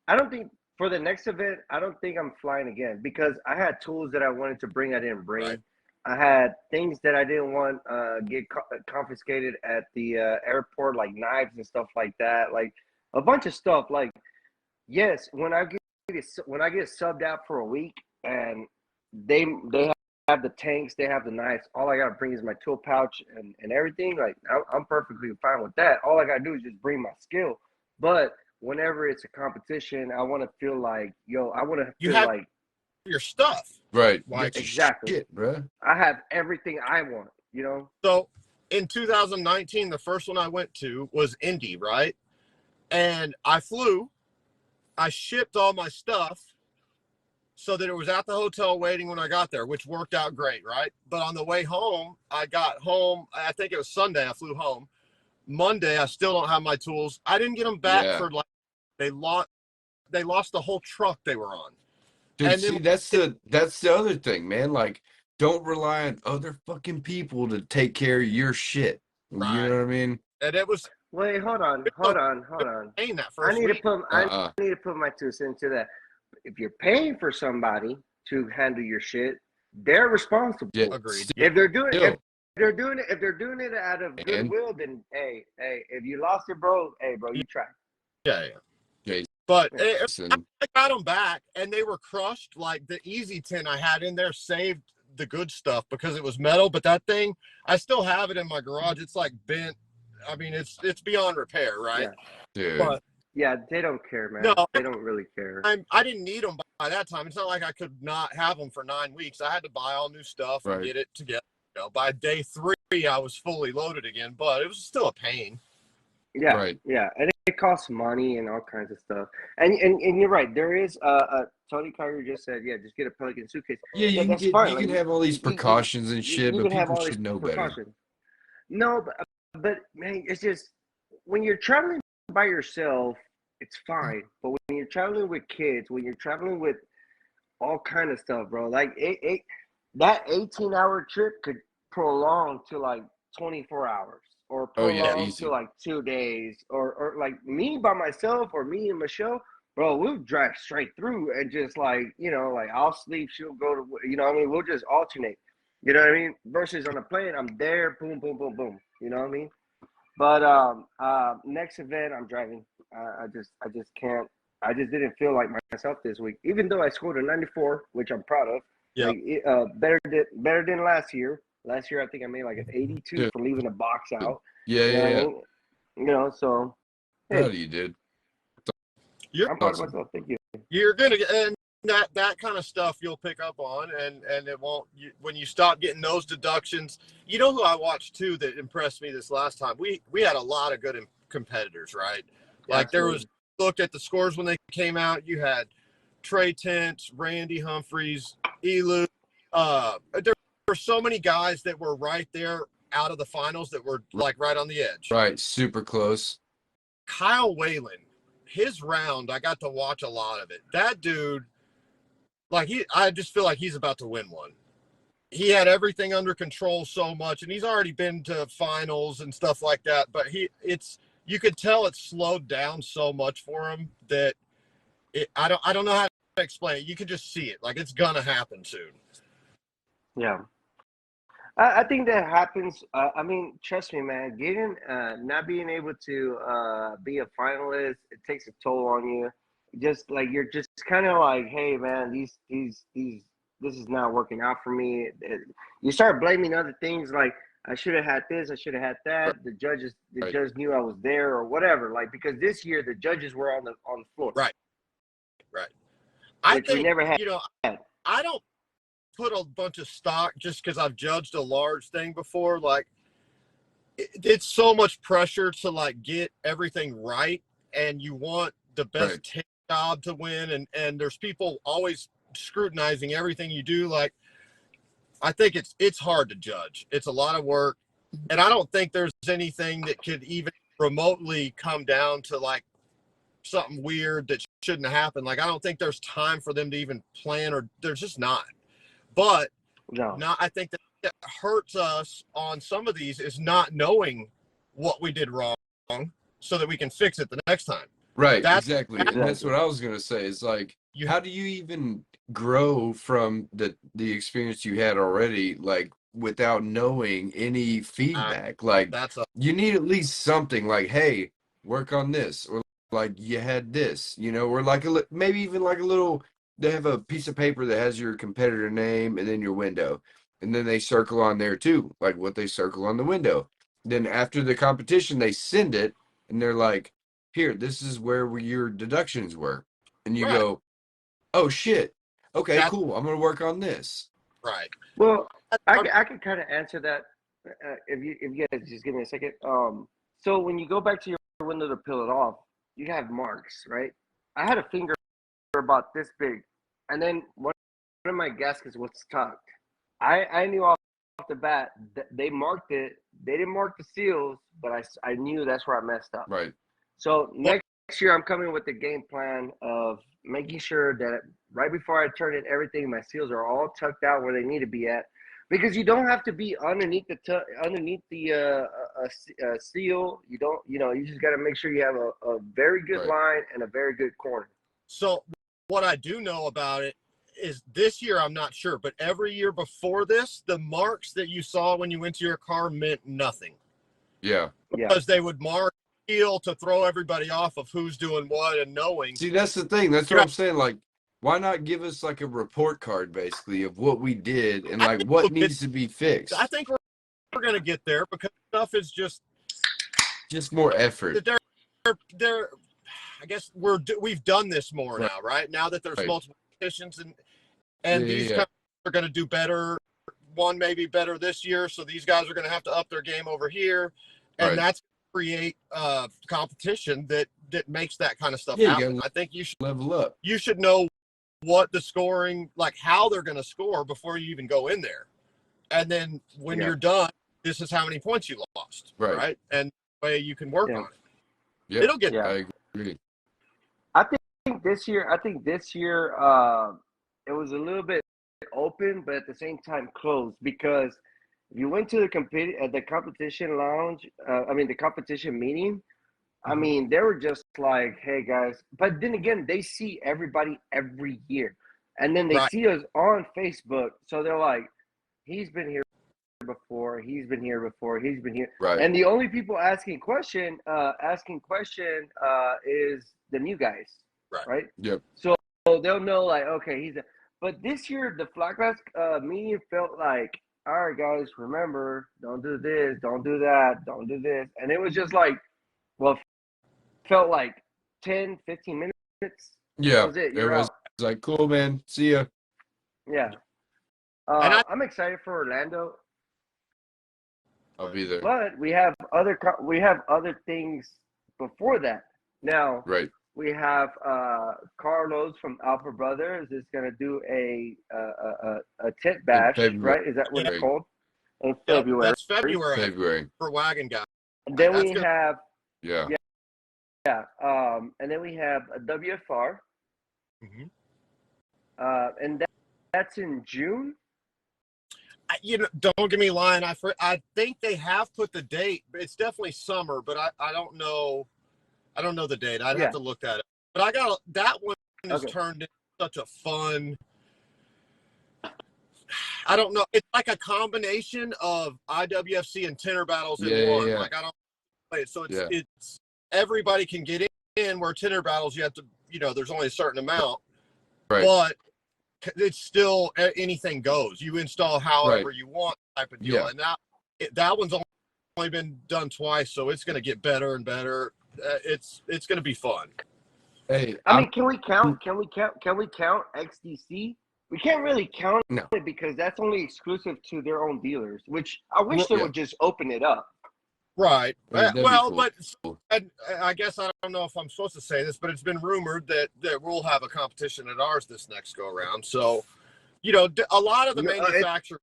Speaker 1: I don't think, for the next event, I don't think I'm flying again because I had tools that I wanted to bring I didn't bring. Right. I had things that I didn't want get confiscated at the airport, like knives and stuff like that, like a bunch of stuff. Like, yes, when I get subbed out for a week and they have the tanks, they have the knives. All I gotta bring is my tool pouch and everything. Like, I'm perfectly fine with that. All I gotta do is just bring my skill. But whenever it's a competition, I want to feel like, I want to feel like
Speaker 3: your stuff.
Speaker 2: Right.
Speaker 3: Like,
Speaker 1: exactly.
Speaker 2: Shit, bro.
Speaker 1: I have everything I want,
Speaker 3: So in 2019, the first one I went to was Indy, right? And I shipped all my stuff so that it was at the hotel waiting when I got there, which worked out great, right? But on the way home, I got home, I think it was Sunday, I flew home. Monday, I still don't have my tools. I didn't get them back for like, they lost the whole truck they were on.
Speaker 2: Dude, and see, that's the other thing, man. Like, don't rely on other fucking people to take care of your shit. Right. You know what I mean?
Speaker 3: And it was.
Speaker 1: Wait, hold on.
Speaker 3: Paying that first
Speaker 1: I need to put my 2 cents into that. If you're paying for somebody to handle your shit, they're responsible.
Speaker 2: Yeah.
Speaker 3: Agreed.
Speaker 1: If they're doing if they're doing it out of
Speaker 2: And
Speaker 1: goodwill, then hey, if you lost it, bro, hey, bro, you tried.
Speaker 3: Yeah. But I got them back, and they were crushed. Like the Easy 10 I had in there saved the good stuff because it was metal. But that thing, I still have it in my garage. It's like bent. I mean, it's beyond repair, right?
Speaker 1: Yeah.
Speaker 2: dude,
Speaker 3: But
Speaker 1: Yeah, they don't care, man.
Speaker 3: no,
Speaker 1: They don't really care.
Speaker 3: I didn't need them by that time. It's not like I could not have them for 9 weeks. I had to buy all new stuff and
Speaker 2: Right.
Speaker 3: get it together. You know, by day 3, I was fully loaded again, but it was still a pain.
Speaker 1: Yeah,
Speaker 2: right.
Speaker 1: yeah, and it costs money and all kinds of stuff. And you're right. There is Tony Carter just said, yeah, just get a Pelican suitcase.
Speaker 2: Yeah, you can
Speaker 1: that's
Speaker 2: get
Speaker 1: fine.
Speaker 2: you
Speaker 1: Like,
Speaker 2: can have all these precautions and shit,
Speaker 1: you
Speaker 2: but
Speaker 1: can have
Speaker 2: people
Speaker 1: all these
Speaker 2: should know better.
Speaker 1: precautions. No, but man, it's just when you're traveling by yourself, it's fine. But when you're traveling with kids, when you're traveling with all kind of stuff, bro, like that 18-hour trip could prolong to like 24 hours or
Speaker 2: Oh yeah,
Speaker 1: prolong
Speaker 2: easy.
Speaker 1: to like 2 days or like me by myself or me and Michelle, bro, we'll drive straight through and just like, like I'll sleep, she'll go to, what I mean? We'll just alternate, you know what I mean? Versus on a plane, I'm there, boom, boom, boom, boom, you know what I mean? But next event, I'm driving. I just can't. I just didn't feel like myself this week, even though I scored a 94, which I'm proud of.
Speaker 3: Yeah.
Speaker 1: Like better than last year. Last year, I think I made like an 82
Speaker 2: Dude.
Speaker 1: for leaving the box out.
Speaker 2: Yeah,
Speaker 1: You know
Speaker 2: yeah,
Speaker 1: what I
Speaker 2: yeah.
Speaker 1: mean? So
Speaker 2: Proud
Speaker 1: hey,
Speaker 2: of you, dude.
Speaker 1: I'm proud of
Speaker 2: Awesome.
Speaker 1: myself. Thank you.
Speaker 3: You're gonna get, and that kind of stuff you'll pick up on, and it won't. When you stop getting those deductions, you know who I watched too that impressed me this last time. We had a lot of good competitors, right? Like there was, looked at the scores when they came out. You had Trey Tents, Randy Humphreys, Elu. There were so many guys that were right there out of the finals that were like right on the edge.
Speaker 2: Right, super close.
Speaker 3: Kyle Whalen, his round, I got to watch a lot of it. That dude, like I just feel like he's about to win one. He had everything under control so much, and he's already been to finals and stuff like that. But you could tell it slowed down so much for him that I don't know how to explain it. You can just see it, like it's gonna happen soon.
Speaker 1: Yeah. I think that happens. I mean, trust me, man. Not being able to be a finalist, it takes a toll on you. Just like you're just kind of like, hey, man, this is not working out for me. You start blaming other things, like I should have had this, I should have had that. The judge knew I was there or whatever. Like because this year the judges were on the floor.
Speaker 3: Right. I think
Speaker 1: we never had.
Speaker 3: I don't put a bunch of stock just because I've judged a large thing before. Like it's so much pressure to like get everything right, and you want the best job to win, and there's people always scrutinizing everything you do. Like I think it's hard to judge. It's a lot of work, and I don't think there's anything that could even remotely come down to like something weird that shouldn't happen. Like I don't think there's time for them to even plan, or there's just not. But I think that hurts us on some of these is not knowing what we did wrong so that we can fix it the next time.
Speaker 2: Right, exactly. And that's what I was going to say is like, how do you even grow from the experience you had already, like without knowing any feedback? Like you need at least something like, hey, work on this, or like you had this, or like maybe even like a little. They have a piece of paper that has your competitor name and then your window. And then they circle on there too, like what they circle on the window. Then after the competition, they send it and they're like, here, this is where your deductions were. And you go, oh shit. Okay, cool. I'm going to work on this.
Speaker 3: Right.
Speaker 1: Well, I can kind of answer that if you guys just give me a second. So when you go back to your window to peel it off, you have marks, right? I had a finger about this big, and then one of my gaskets was tucked. I knew off the bat that they marked it. They didn't mark the seals, but I knew that's where I messed up.
Speaker 2: Right.
Speaker 1: So next year I'm coming with the game plan of making sure that right before I turn in everything, my seals are all tucked out where they need to be at, because you don't have to be underneath the seal. You don't, you just got to make sure you have a very good line and a very good corner.
Speaker 3: So what I do know about it is this year, I'm not sure, but every year before this, the marks that you saw when you went to your car meant nothing.
Speaker 2: Yeah.
Speaker 3: Because they would mark field to throw everybody off of who's doing what and knowing.
Speaker 2: See, that's the thing. That's what I'm saying. Like, why not give us like a report card, basically, of what we did and like what needs to be fixed?
Speaker 3: I think we're going to get there because stuff is just
Speaker 2: more effort.
Speaker 3: They're I guess we've done this more now, right? Now that there's multiple competitions and these guys are going to do better. One maybe better this year, so these guys are going to have to up their game over here, and that's create competition that makes that kind of stuff happen. I think you should
Speaker 2: level up.
Speaker 3: You should know what the scoring, like how they're going to score before you even go in there, and then when you're done, this is how many points you lost, right? And the way you can work on it.
Speaker 2: Yeah,
Speaker 3: it'll get.
Speaker 2: I agree.
Speaker 1: I think this year, it was a little bit open, but at the same time closed, because if you went to the competition lounge, the competition meeting, I mean, they were just like, hey guys, but then again, they see everybody every year, and then they see us on Facebook, so they're like, he's been here before, he's been here, and the only people asking question is the new guys, right?
Speaker 2: Yep.
Speaker 1: So they'll know, like, okay, but this year the flat glass meeting felt like, all right guys, remember, don't do this, don't do that, don't do this, and it was just like, well, felt like 10, 15 minutes.
Speaker 2: Yeah,
Speaker 1: that was it.
Speaker 2: It was like, cool, man, see ya.
Speaker 1: Yeah. I'm excited for Orlando.
Speaker 2: I'll be there.
Speaker 1: But we have other things before that. Now, we have Carlos from Alpha Brothers is going to do a tent bash, right? Is that what it's called? In February.
Speaker 3: That's February for Wagon Guy.
Speaker 1: And then we have and then we have a WFR. And that's in June.
Speaker 3: Don't get me lying. I think they have put the date. It's definitely summer, but I don't know. I don't know the date. I'd have to look at it. But I got that one has turned into such a fun. I don't know. It's like a combination of IWFC and tenor battles in one.
Speaker 2: Yeah.
Speaker 3: Like I don't play it, so it's everybody can get in. Where tenor battles, you have to, there's only a certain amount, but it's still anything goes. You install however you want, type of deal. And that one's only been done twice, so it's going to get better and better. It's going to be fun.
Speaker 2: Hey,
Speaker 1: I mean, can we count XDC? We can't really count it because that's only exclusive to their own dealers, which I wish they would just open it up.
Speaker 3: Right. Well,
Speaker 2: cool.
Speaker 3: But I guess I don't know if I'm supposed to say this, but it's been rumored that we'll have a competition at ours this next go around. So, a lot of the manufacturers.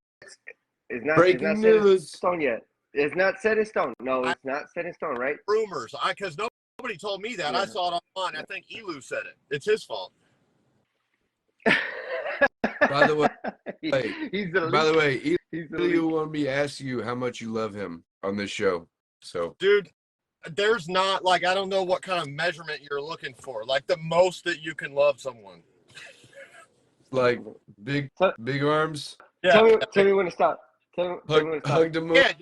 Speaker 1: It's not
Speaker 2: breaking
Speaker 1: set in
Speaker 2: news.
Speaker 1: stone yet. It's not set in stone. No, it's not set in stone, right?
Speaker 3: Rumors. Because nobody told me that. I saw it online. I think Elu said it. It's his fault.
Speaker 2: By the way, Elu wanted me to ask you how much you love him on this show. So,
Speaker 3: dude, there's not, like, I don't know what kind of measurement you're looking for. Like the most that you can love someone.
Speaker 2: Like big arms.
Speaker 1: Yeah. Tell me when to stop. Tell me when to stop.
Speaker 2: Hug the moon.
Speaker 3: Yeah,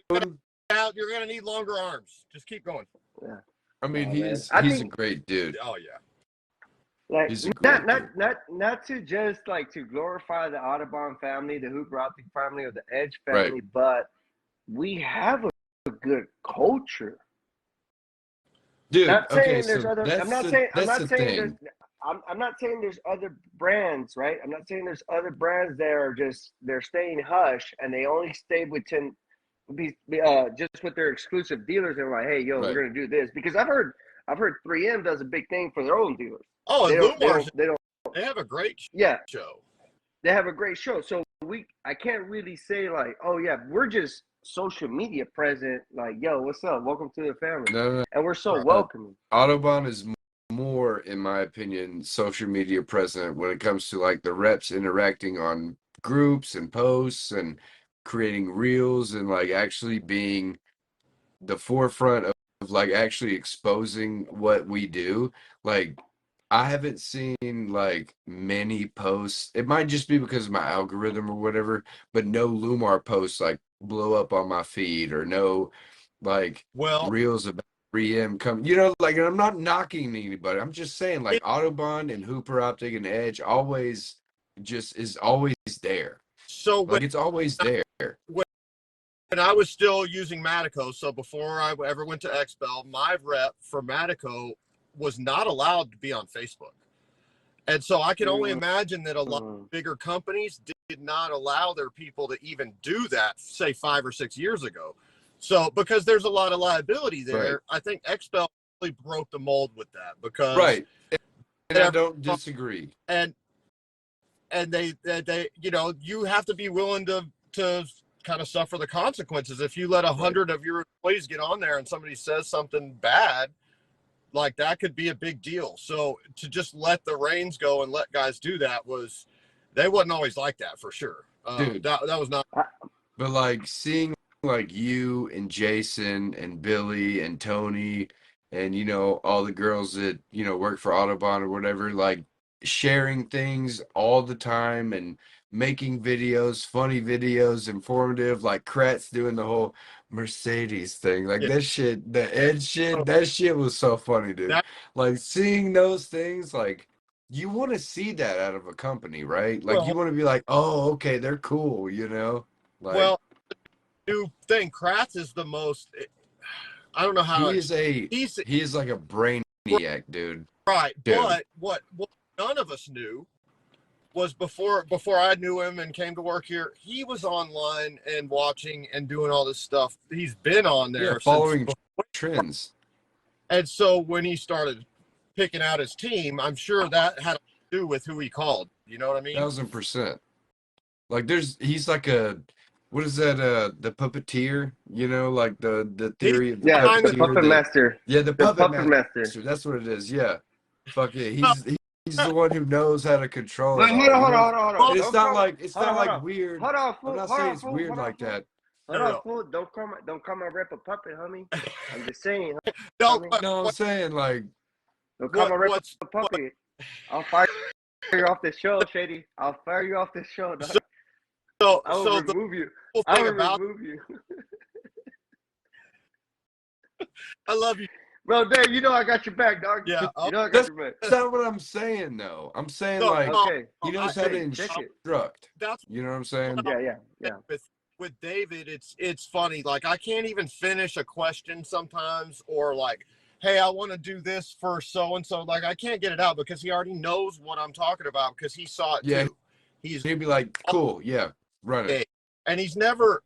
Speaker 3: you're gonna need longer arms. Just keep going.
Speaker 1: Yeah.
Speaker 2: I mean, he's a great dude.
Speaker 3: Oh yeah.
Speaker 1: Like not to just like to glorify the Autobahn family, the Huper Optik family, or the Edge family, but we have a good culture.
Speaker 2: Dude,
Speaker 1: I'm not saying there's other brands, right? I'm not saying there's other brands that are they're staying hush and they only stay with just with their exclusive dealers and like, hey, we're gonna do this, because I've heard 3M does a big thing for their own dealers.
Speaker 3: Oh, and
Speaker 1: they
Speaker 3: have a great show.
Speaker 1: They have a great show. So I can't really say like, oh yeah, we're just social media present, like, yo, what's up? Welcome to the family.
Speaker 2: No.
Speaker 1: And we're so welcoming.
Speaker 2: Autobahn is more, in my opinion, social media present when it comes to like the reps interacting on groups and posts and creating reels and like actually being the forefront of like actually exposing what we do. Like I haven't seen like many posts. It might just be because of my algorithm or whatever, but no Lumar posts like blow up on my feed or no like
Speaker 3: Well,
Speaker 2: reels about 3M come. You know, like, and I'm not knocking anybody. I'm just saying like
Speaker 3: it,
Speaker 2: Autobahn and Huper Optik and Edge always just is always there.
Speaker 3: so
Speaker 2: Like it's always there.
Speaker 3: when I was still using Matico, so before I ever went to XPEL, my rep for Matico was not allowed to be on Facebook. And so I can only imagine that a lot of bigger companies did not allow their people to even do that, say 5 or 6 years ago. So because there's a lot of liability there,
Speaker 2: Right.
Speaker 3: I think XPEL really broke the mold with that because
Speaker 2: Right. And I don't disagree.
Speaker 3: And they you know, you have to be willing to kind of suffer the consequences. If you let 100 of your employees get on there and somebody says something bad, like that could be a big deal. So to just let the reins go and let guys do that they wasn't always like that for sure.
Speaker 2: Dude,
Speaker 3: that was not.
Speaker 2: But like seeing like you and Jason and Billy and Tony and you know all the girls that you know work for Autobahn or whatever, like sharing things all the time and making videos, funny videos, informative, like Kratz doing the whole Mercedes thing, like
Speaker 3: Yeah.
Speaker 2: that shit, the Edge shit, that shit was so funny, dude.
Speaker 3: That-
Speaker 2: Like seeing those things, like you want to see that out of a company, right? Like you
Speaker 3: Well,
Speaker 2: want to be like, oh, okay, they're cool, you know? Like
Speaker 3: well, new thing. Kratz is the most. I don't know how
Speaker 2: he is like a brainiac, dude.
Speaker 3: right.
Speaker 2: Dude.
Speaker 3: But what none of us knew was before I knew him and came to work here, he was online and watching and doing all this stuff. He's been on there
Speaker 2: Yeah, following trends.
Speaker 3: And so when he started picking out his team, I'm sure that had to do with who he called. You know what I mean?
Speaker 2: 1000%. Like he's like what is that? The puppeteer, you know, like the theory of the
Speaker 1: Yeah, the
Speaker 2: puppeteer.
Speaker 1: puppet master.
Speaker 2: Yeah, the
Speaker 1: The
Speaker 2: puppet
Speaker 1: puppet
Speaker 2: master.
Speaker 1: master.
Speaker 2: That's what it is. Yeah. Fuck yeah. He's the one who knows how to control
Speaker 1: Wait,
Speaker 2: it
Speaker 1: hold
Speaker 2: all.
Speaker 1: on.
Speaker 2: And it's not like weird.
Speaker 1: Hold on, fool.
Speaker 2: I'm not
Speaker 1: Hold
Speaker 2: saying
Speaker 1: on,
Speaker 2: it's
Speaker 1: fool.
Speaker 2: weird
Speaker 1: Hold on,
Speaker 2: like
Speaker 1: fool.
Speaker 2: that.
Speaker 1: Hold on, fool. Don't call my rep a puppet, homie. I'm just saying.
Speaker 3: No,
Speaker 2: No, I'm saying like
Speaker 1: Don't call my rep a puppet. I'll fire you off the show, Shady. I'll fire you off the show.
Speaker 3: So
Speaker 1: I will remove you.
Speaker 3: whole
Speaker 1: I
Speaker 3: thing
Speaker 1: will
Speaker 3: about
Speaker 1: remove you.
Speaker 3: I love you.
Speaker 1: Bro, Dave, you know I got your back, dog.
Speaker 3: Yeah.
Speaker 1: You know I got your back.
Speaker 2: that's not what I'm saying though. I'm saying
Speaker 3: No,
Speaker 2: like
Speaker 1: Okay.
Speaker 2: he knows how to
Speaker 1: check it.
Speaker 2: instruct.
Speaker 3: That's
Speaker 2: You know what I'm saying?
Speaker 1: Yeah.
Speaker 3: with David, it's funny. Like I can't even finish a question sometimes, or like, hey, I want to do this for so and so. Like I can't get it out because he already knows what I'm talking about because he saw it too.
Speaker 2: He'd be like, cool, yeah, run it.
Speaker 3: And he's never.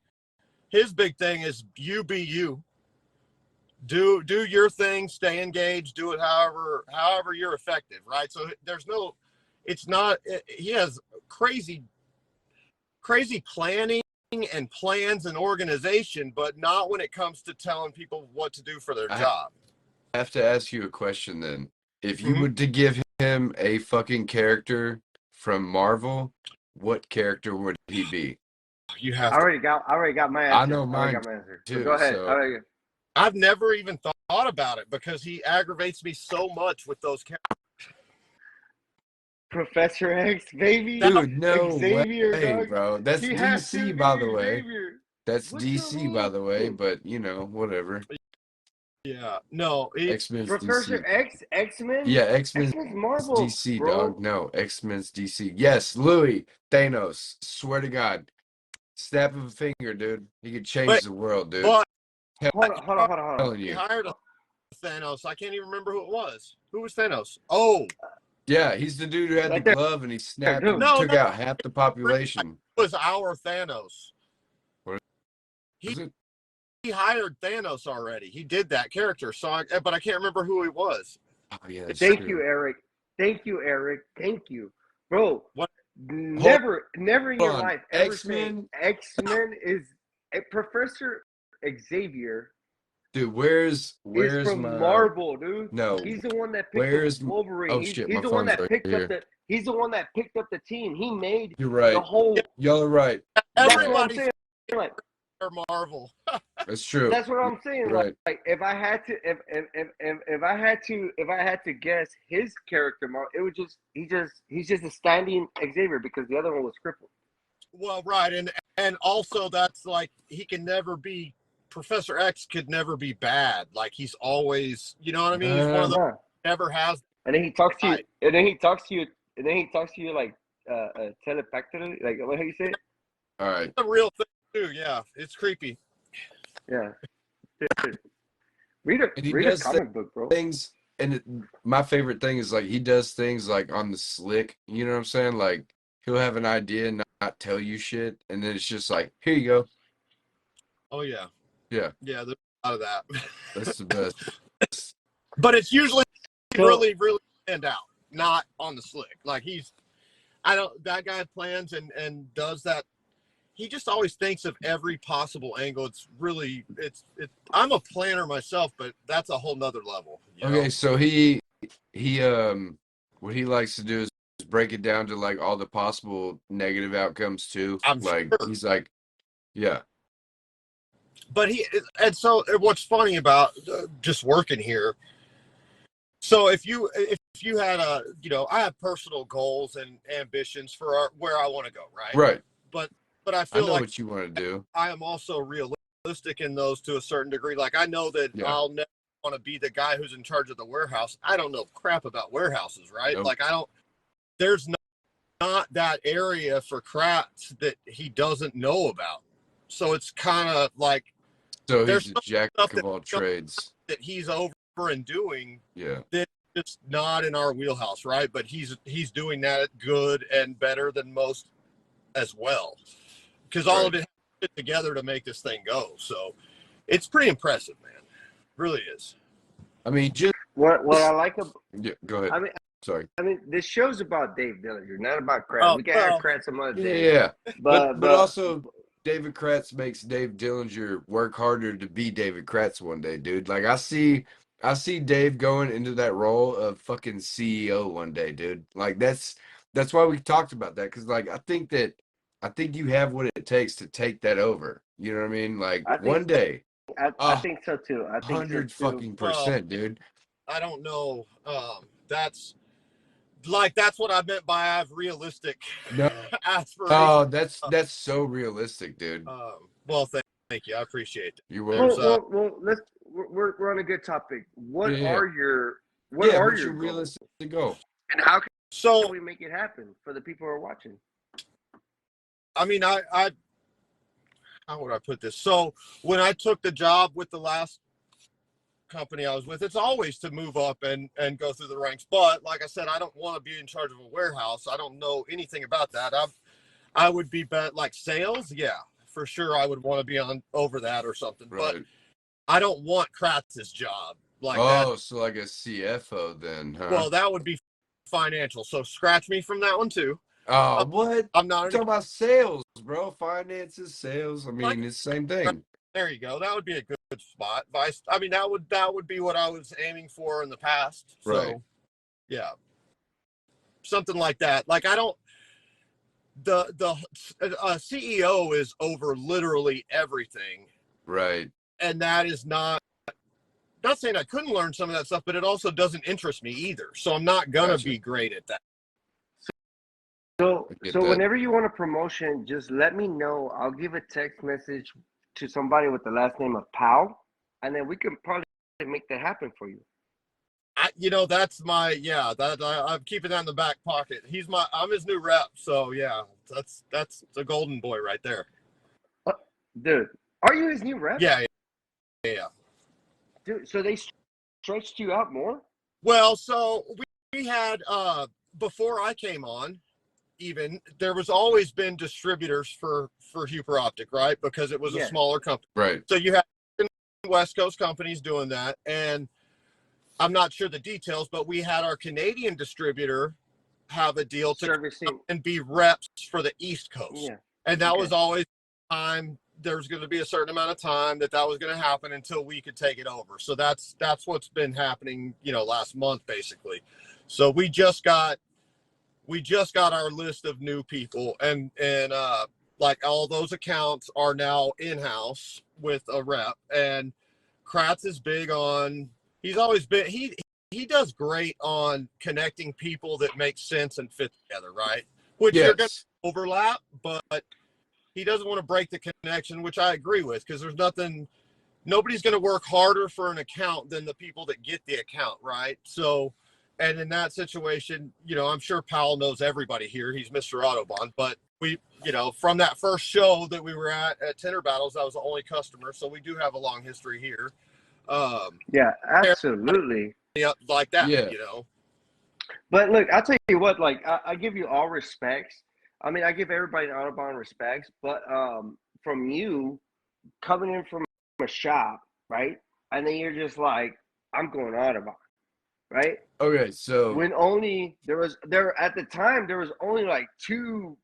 Speaker 3: His big thing is you be you. Do your thing, stay engaged, do it however you're effective, right? So there's no, it's not. He has crazy planning and plans and organization, but not when it comes to telling people what to do for their job.
Speaker 2: I have to ask you a question then. If you were to give him a fucking character from Marvel, what character would he be?
Speaker 3: You have.
Speaker 1: I already got my answer.
Speaker 2: I know mine
Speaker 1: too.
Speaker 2: too.
Speaker 1: Go ahead.
Speaker 2: So.
Speaker 3: I've never even thought about it because he aggravates me so much with those characters.
Speaker 1: Professor X, baby.
Speaker 2: Dude, no
Speaker 1: Xavier,
Speaker 2: way,
Speaker 1: dog.
Speaker 2: bro. That's DC, by the way.
Speaker 1: Xavier.
Speaker 2: That's DC, by the way. But you know, whatever.
Speaker 3: Yeah, no.
Speaker 2: X-Men's
Speaker 1: Professor
Speaker 2: DC.
Speaker 1: X, X-Men.
Speaker 2: Yeah, X-Men's
Speaker 1: Marvel,
Speaker 2: DC,
Speaker 1: bro.
Speaker 2: dog. No, X-Men's DC. Yes, Louis Thanos. Swear to God, snap of a finger, dude. He could change the world, dude.
Speaker 3: But
Speaker 1: hold on.
Speaker 3: He hired a Thanos. I can't even remember who it was. Who was Thanos? Oh.
Speaker 2: Yeah, he's the dude who had the glove and he snapped and took out half the population.
Speaker 3: It was our Thanos.
Speaker 2: What is it?
Speaker 3: He hired Thanos already. He did that character. But I can't remember who he was.
Speaker 2: Oh yeah.
Speaker 1: Thank you, Eric. Thank you, bro.
Speaker 3: What?
Speaker 1: Never in your life ever
Speaker 2: X-Men.
Speaker 1: X-Men is a Professor Xavier.
Speaker 2: Dude, where's
Speaker 1: from
Speaker 2: my
Speaker 1: Marvel, dude?
Speaker 2: No.
Speaker 1: He's the one that picked up Wolverine.
Speaker 2: Oh shit,
Speaker 1: he's
Speaker 2: my
Speaker 1: the one
Speaker 2: phone's
Speaker 1: that
Speaker 2: right
Speaker 1: picked
Speaker 2: here.
Speaker 1: up the. He's the one that picked up the team. He made
Speaker 2: You're right.
Speaker 1: the whole.
Speaker 2: Y'all are right.
Speaker 3: Everybody's
Speaker 1: like
Speaker 3: Marvel.
Speaker 2: That's true.
Speaker 1: That's what I'm saying.
Speaker 2: Right.
Speaker 1: Like if I had to, if I had to guess his character model, it would he's just a standing Xavier because the other one was crippled.
Speaker 3: Well, right, and also that's like he can never be Professor X could never be bad. Like he's always, you know what I mean? He's one of those
Speaker 1: Yeah.
Speaker 3: never has.
Speaker 1: And then he talks to you,
Speaker 3: Right.
Speaker 1: and then he talks to you like telepathically, like what do you say?
Speaker 2: All right.
Speaker 3: It's a real thing too. Yeah, it's creepy.
Speaker 1: Yeah. Dude. Read
Speaker 2: And he
Speaker 1: a
Speaker 2: does
Speaker 1: comic book, bro.
Speaker 2: things, and my favorite thing is like he does things like on the slick. You know what I'm saying? Like he'll have an idea and not tell you shit, and then it's just like, here you go.
Speaker 3: Oh yeah,
Speaker 2: Yeah,
Speaker 3: yeah. There's a lot of that.
Speaker 2: that's the best.
Speaker 3: But it's usually
Speaker 1: So-
Speaker 3: really stand out, not on the slick. Like that guy plans and does that. He just always thinks of every possible angle. It's really, I'm a planner myself, but that's a whole nother level. You
Speaker 2: Okay,
Speaker 3: know?
Speaker 2: so what he likes to do is break it down to like all the possible negative outcomes too.
Speaker 3: I'm
Speaker 2: like
Speaker 3: sure.
Speaker 2: he's like, yeah,
Speaker 3: But so what's funny about just working here. So if you had I have personal goals and ambitions for where I want to go, right?
Speaker 2: right.
Speaker 3: But I
Speaker 2: I
Speaker 3: feel
Speaker 2: know
Speaker 3: like
Speaker 2: what you want to do.
Speaker 3: I am also realistic in those to a certain degree. Like I know that
Speaker 2: Yeah.
Speaker 3: I'll never want to be the guy who's in charge of the warehouse. I don't know crap about warehouses, right?
Speaker 2: Nope.
Speaker 3: Like there's not that area for Kratz that he doesn't know about. So it's kind of like
Speaker 2: So
Speaker 3: there's
Speaker 2: he's a
Speaker 3: some
Speaker 2: jack
Speaker 3: stuff
Speaker 2: of all trades.
Speaker 3: that he's over and doing
Speaker 2: Yeah,
Speaker 3: that it's not in our wheelhouse, right? But he's doing that good and better than most as well. Because all of it fit together to make this thing go. So it's pretty impressive, man. It really is.
Speaker 2: I mean, just
Speaker 1: What I like about,
Speaker 2: yeah. Go ahead.
Speaker 1: I
Speaker 2: Sorry.
Speaker 1: mean, this show's about Dave Dellinger, not about Kratz. We can have Kratz some other day.
Speaker 2: Yeah, but
Speaker 1: But
Speaker 2: also David Kratz makes Dave Dillinger work harder to be David Kratz one day, dude. Like I see Dave going into that role of fucking CEO one day, dude. Like that's why we talked about that because like I think you have what it takes to take that over. You know what I mean? Like one day,
Speaker 1: I think so too. I think so
Speaker 2: 100
Speaker 1: too.
Speaker 2: fucking percent, dude.
Speaker 3: I don't know. That's what I meant by I have realistic
Speaker 2: No.
Speaker 3: aspirations.
Speaker 2: Oh, that's so realistic, dude.
Speaker 3: Well, thank you. I appreciate it.
Speaker 2: You're welcome.
Speaker 1: Well, we're on a good topic. What
Speaker 2: Yeah.
Speaker 1: are your
Speaker 2: What's your
Speaker 1: goals?
Speaker 2: realistic goal?
Speaker 1: And how can
Speaker 3: So
Speaker 1: we make it happen for the people who are watching?
Speaker 3: I mean, I how would I put this? So when I took the job with the last company I was with, it's always to move up and go through the ranks. But like I said, I don't want to be in charge of a warehouse. I don't know anything about that. I would be like sales. Yeah, for sure. I would want to be on over that or something.
Speaker 2: Right.
Speaker 3: But I don't want Kratz's job like
Speaker 2: Oh,
Speaker 3: that.
Speaker 2: so like a CFO then, huh?
Speaker 3: Well, that would be financial. So scratch me from that one too.
Speaker 2: Oh, what?
Speaker 3: I'm not
Speaker 2: You're talking about sales, bro. Finances, sales. I mean, it's the same thing.
Speaker 3: There you go. That would be a good spot. I mean, that would be what I was aiming for in the past. So,
Speaker 2: Right.
Speaker 3: yeah, something like that. Like I don't. The CEO is over literally everything,
Speaker 2: Right.
Speaker 3: and that is not saying I couldn't learn some of that stuff, but it also doesn't interest me either. So I'm not gonna
Speaker 2: Gotcha.
Speaker 3: be great at that.
Speaker 1: So
Speaker 2: I get
Speaker 1: so
Speaker 2: that.
Speaker 1: whenever you want a promotion, just let me know. I'll give a text message to somebody with the last name of Powell, and then we can probably make that happen for you.
Speaker 3: That's my I'm keeping that in the back pocket. I'm his new rep, so yeah, that's the golden boy right there.
Speaker 1: Dude, are you his new rep?
Speaker 3: Yeah.
Speaker 1: Dude, so they stretched you out more?
Speaker 3: Well, so we had before I came on, even there was always been distributors for Huper Optik, right? Because it was a smaller company.
Speaker 2: Right.
Speaker 3: So you had West Coast companies doing that, and I'm not sure the details, but we had our Canadian distributor have a deal to
Speaker 1: servicing
Speaker 3: and be reps for the East Coast.
Speaker 1: Yeah.
Speaker 3: And that was always time. There was going to be a certain amount of time that was going to happen until we could take it over. So that's what's been happening, last month basically. So we just got our list of new people, and like all those accounts are now in-house with a rep, and Kratz is big on, he's always been, he does great on connecting people that make sense and fit together, right? Which you're going to overlap, but he doesn't want to break the connection, which I agree with, because nobody's going to work harder for an account than the people that get the account, right? So, and in that situation, you know, I'm sure Powell knows everybody here. He's Mr. Autobahn, but we, you know, from that first show that we were at Tender Battles, I was the only customer. So we do have a long history here.
Speaker 1: Yeah, absolutely.
Speaker 3: Like that, you know.
Speaker 1: But look, I'll tell you what, like, I give you all respects. I mean, I give everybody in Autobahn respects, but from you coming in from a shop, right? And then you're just like, I'm going Autobahn, right?
Speaker 2: Okay, so
Speaker 1: when only at the time there was only like two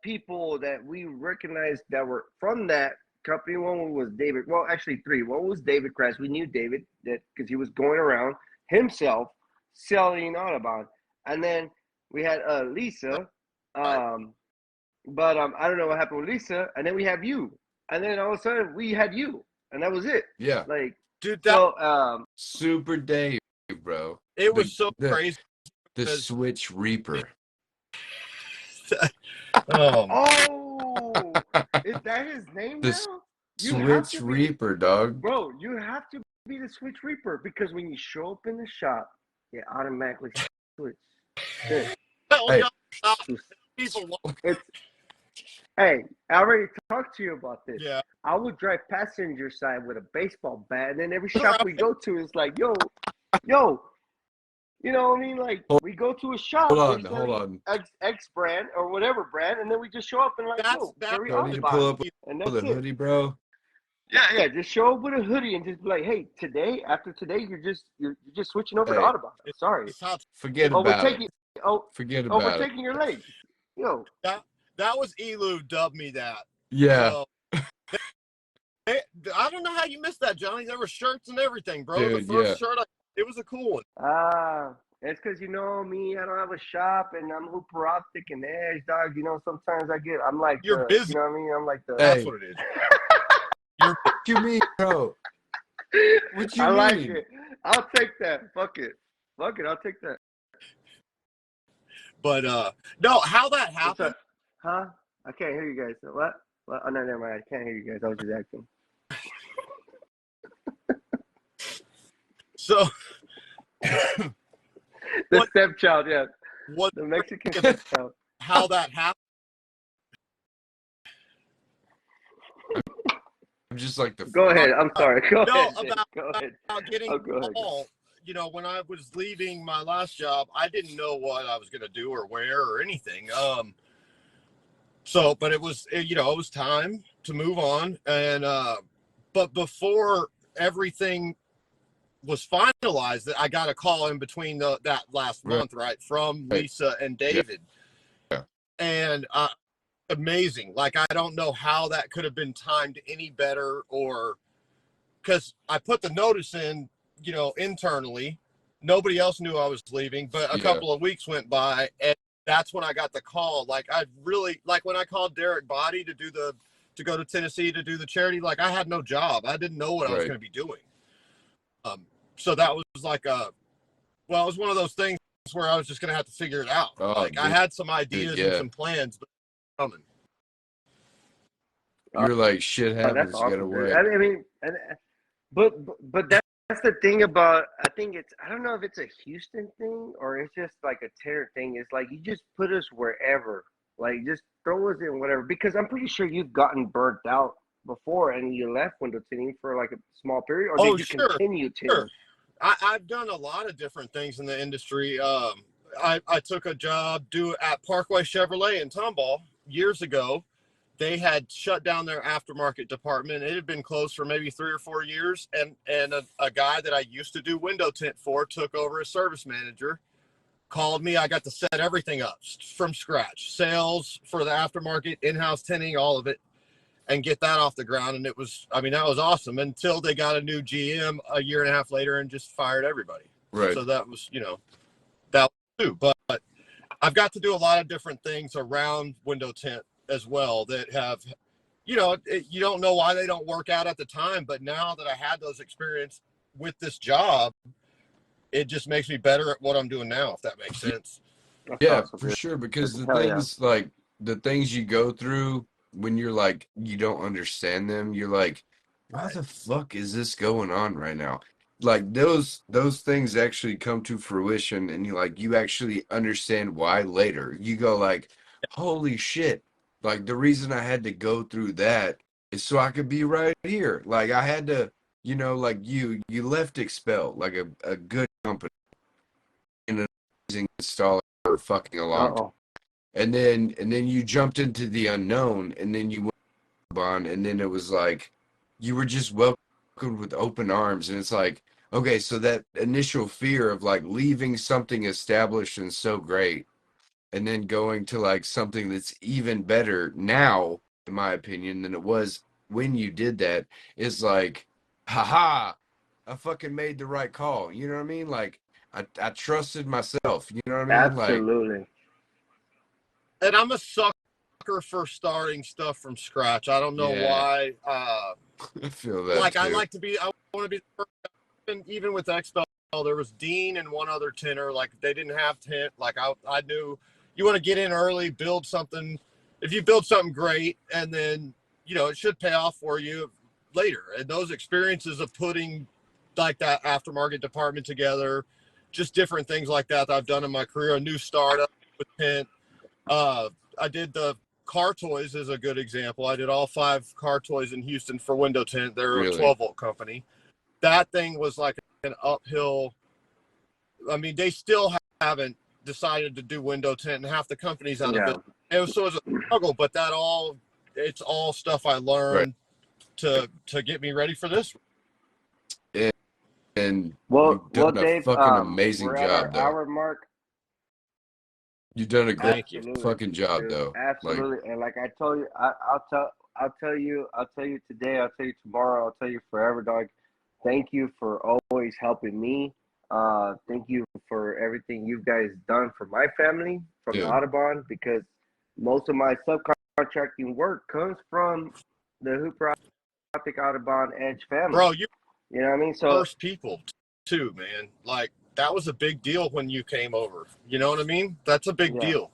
Speaker 1: people that we recognized that were from that company. One was David. Well, actually three. One was David Kratz. We knew David that because he was going around himself selling Autobahn, and then we had Lisa. But I don't know what happened with Lisa, and then we have you, and then all of a sudden we had you, and that was it.
Speaker 2: Yeah,
Speaker 1: like
Speaker 3: dude,
Speaker 2: Super Dave, bro.
Speaker 3: It was so crazy.
Speaker 2: The Switch Reaper.
Speaker 1: Oh, is that his name now?
Speaker 2: Switch Reaper, dog.
Speaker 1: Bro, you have to be the Switch Reaper because when you show up in the shop, you automatically switch.
Speaker 2: Hey.
Speaker 1: Hey, I already talked to you about this.
Speaker 3: Yeah.
Speaker 1: I would drive passenger side with a baseball bat, and then every shop we go to is like, yo, you know what I mean? Like, we go to a shop,
Speaker 2: hold on.
Speaker 1: X brand or whatever brand, and then we just show up and like, very
Speaker 2: I need to pull up
Speaker 1: and
Speaker 2: with a hoodie, bro.
Speaker 1: Yeah, just show up with a hoodie and just be like, hey, after today, you're just switching over to Autobahn. Sorry.
Speaker 2: Forget about it. Forget about it.
Speaker 1: We're taking your legs. Yo.
Speaker 3: That was Elu dubbed me that.
Speaker 2: Yeah.
Speaker 3: I don't know how you missed that, Johnny. There were shirts and everything, bro.
Speaker 2: Dude,
Speaker 3: the first shirt, it was a cool one.
Speaker 1: It's because, you know me, I don't have a shop, and I'm Huper Optik and Edge, dog. You know, sometimes I'm like,
Speaker 3: you're busy.
Speaker 1: You know what I mean? I'm like
Speaker 3: that's what it is.
Speaker 2: What you mean, bro? What you mean?
Speaker 1: I like it. I'll take that. Fuck it. I'll take that.
Speaker 3: But, no, how that happened.
Speaker 1: Huh? I can't hear you guys. What? Oh, no, never mind. I can't hear you guys. I was just acting.
Speaker 3: So,
Speaker 1: the stepchild, yeah. The Mexican stepchild.
Speaker 3: How that happened?
Speaker 2: I'm just like
Speaker 1: Go ahead. I'm sorry. Go ahead.
Speaker 3: About getting called. You know, when I was leaving my last job, I didn't know what I was going to do or where or anything. But it was, it was time to move on. And, but before everything was finalized, I got a call in between that last month, right, from Lisa and David.
Speaker 2: Yeah.
Speaker 3: And amazing. Like, I don't know how that could have been timed any better, or because I put the notice in, internally. Nobody else knew I was leaving, but a couple of weeks went by, and that's when I got the call. Like, I really, like when I called Derek Body to go to Tennessee to do the charity, like I had no job. I didn't know what I was going to be doing. So that was like it was one of those things where I was just going to have to figure it out. I had some ideas and some plans, but coming.
Speaker 2: You're like, shit happens.
Speaker 1: Awesome,
Speaker 2: you gotta wait.
Speaker 1: I mean, but that's the thing about, I don't know if it's a Houston thing or it's just like a Tanner thing. It's like, you just put us wherever, like just throw us in whatever, because I'm pretty sure you've gotten burnt out before and you left window tinting for like a small period, or did you continue to?
Speaker 3: Sure. I've done a lot of different things in the industry. I took a job at Parkway Chevrolet in Tomball years ago. They had shut down their aftermarket department. It had been closed for maybe 3 or 4 years. And a guy that I used to do window tint for took over as service manager, called me. I got to set everything up from scratch. Sales for the aftermarket, in-house tinting, all of it, and get that off the ground. And that was awesome until they got a new GM a year and a half later and just fired everybody.
Speaker 2: Right.
Speaker 3: So that was, that was too. But I've got to do a lot of different things around window tint as well that have, you know, you don't know why they don't work out at the time, but now that I had those experience with this job, it just makes me better at what I'm doing now, if that makes sense.
Speaker 1: That's
Speaker 2: Yeah,
Speaker 1: awesome,
Speaker 2: for
Speaker 1: dude.
Speaker 2: sure. Because the
Speaker 1: Hell yeah.
Speaker 2: things like the things you go through when you're like you don't understand them, you're like, why the fuck is this going on right now? Like those things actually come to fruition, and you actually understand why later. You go like, holy shit! Like the reason I had to go through that is so I could be right here. Like I had to, like you left Expel, like a good company and an amazing installer for fucking a long time.
Speaker 1: Uh-oh.
Speaker 2: And then you jumped into the unknown, and then you went on, and then it was like you were just welcomed with open arms, and it's like, okay, so that initial fear of like leaving something established and so great, and then going to like something that's even better now, in my opinion, than it was when you did that, is like, haha, I fucking made the right call. You know what I mean? Like I trusted myself. You know what I mean? Like,
Speaker 1: Absolutely.
Speaker 3: And I'm a sucker for starting stuff from scratch. I don't know
Speaker 2: yeah,
Speaker 3: why.
Speaker 2: I feel that
Speaker 3: Like
Speaker 2: too.
Speaker 3: I want to be the first. And even with Expel, there was Dean and one other tinner. Like they didn't have tint. Like I knew you want to get in early, build something. If you build something great, and then it should pay off for you later. And those experiences of putting like that aftermarket department together, just different things like that I've done in my career. A new startup with tint. I did the car toys is a good example. I did all 5 car toys in Houston for Window Tint. They're a
Speaker 2: Really?
Speaker 3: 12-volt company. That thing was like an uphill. I mean, they still haven't decided to do Window Tint, and half the company's out of
Speaker 1: Yeah.
Speaker 3: business. So it was a struggle, but it's all stuff I
Speaker 2: Right.
Speaker 3: learned to get me ready for this.
Speaker 2: And
Speaker 1: Well,
Speaker 2: you've done a
Speaker 1: Dave,
Speaker 2: fucking amazing
Speaker 1: we're at
Speaker 2: job,
Speaker 1: our
Speaker 2: though.
Speaker 1: hour mark.
Speaker 2: You've done a great
Speaker 3: Thank you.
Speaker 1: Absolutely,
Speaker 2: fucking job,
Speaker 1: dude.
Speaker 2: though. Like,
Speaker 1: Absolutely. And like I told you, I'll tell you today, I'll tell you tomorrow, I'll tell you forever, dog. Thank you for always helping me. Thank you for everything you guys done for my family from the
Speaker 2: dude,
Speaker 1: Autobahn, because most of my subcontracting work comes from the Huper Optik Autobahn Edge family.
Speaker 3: Bro, you
Speaker 1: know what I mean? So
Speaker 3: first people too, man. Like that was a big deal when you came over. You know what I mean? That's a big
Speaker 1: yeah,
Speaker 3: deal.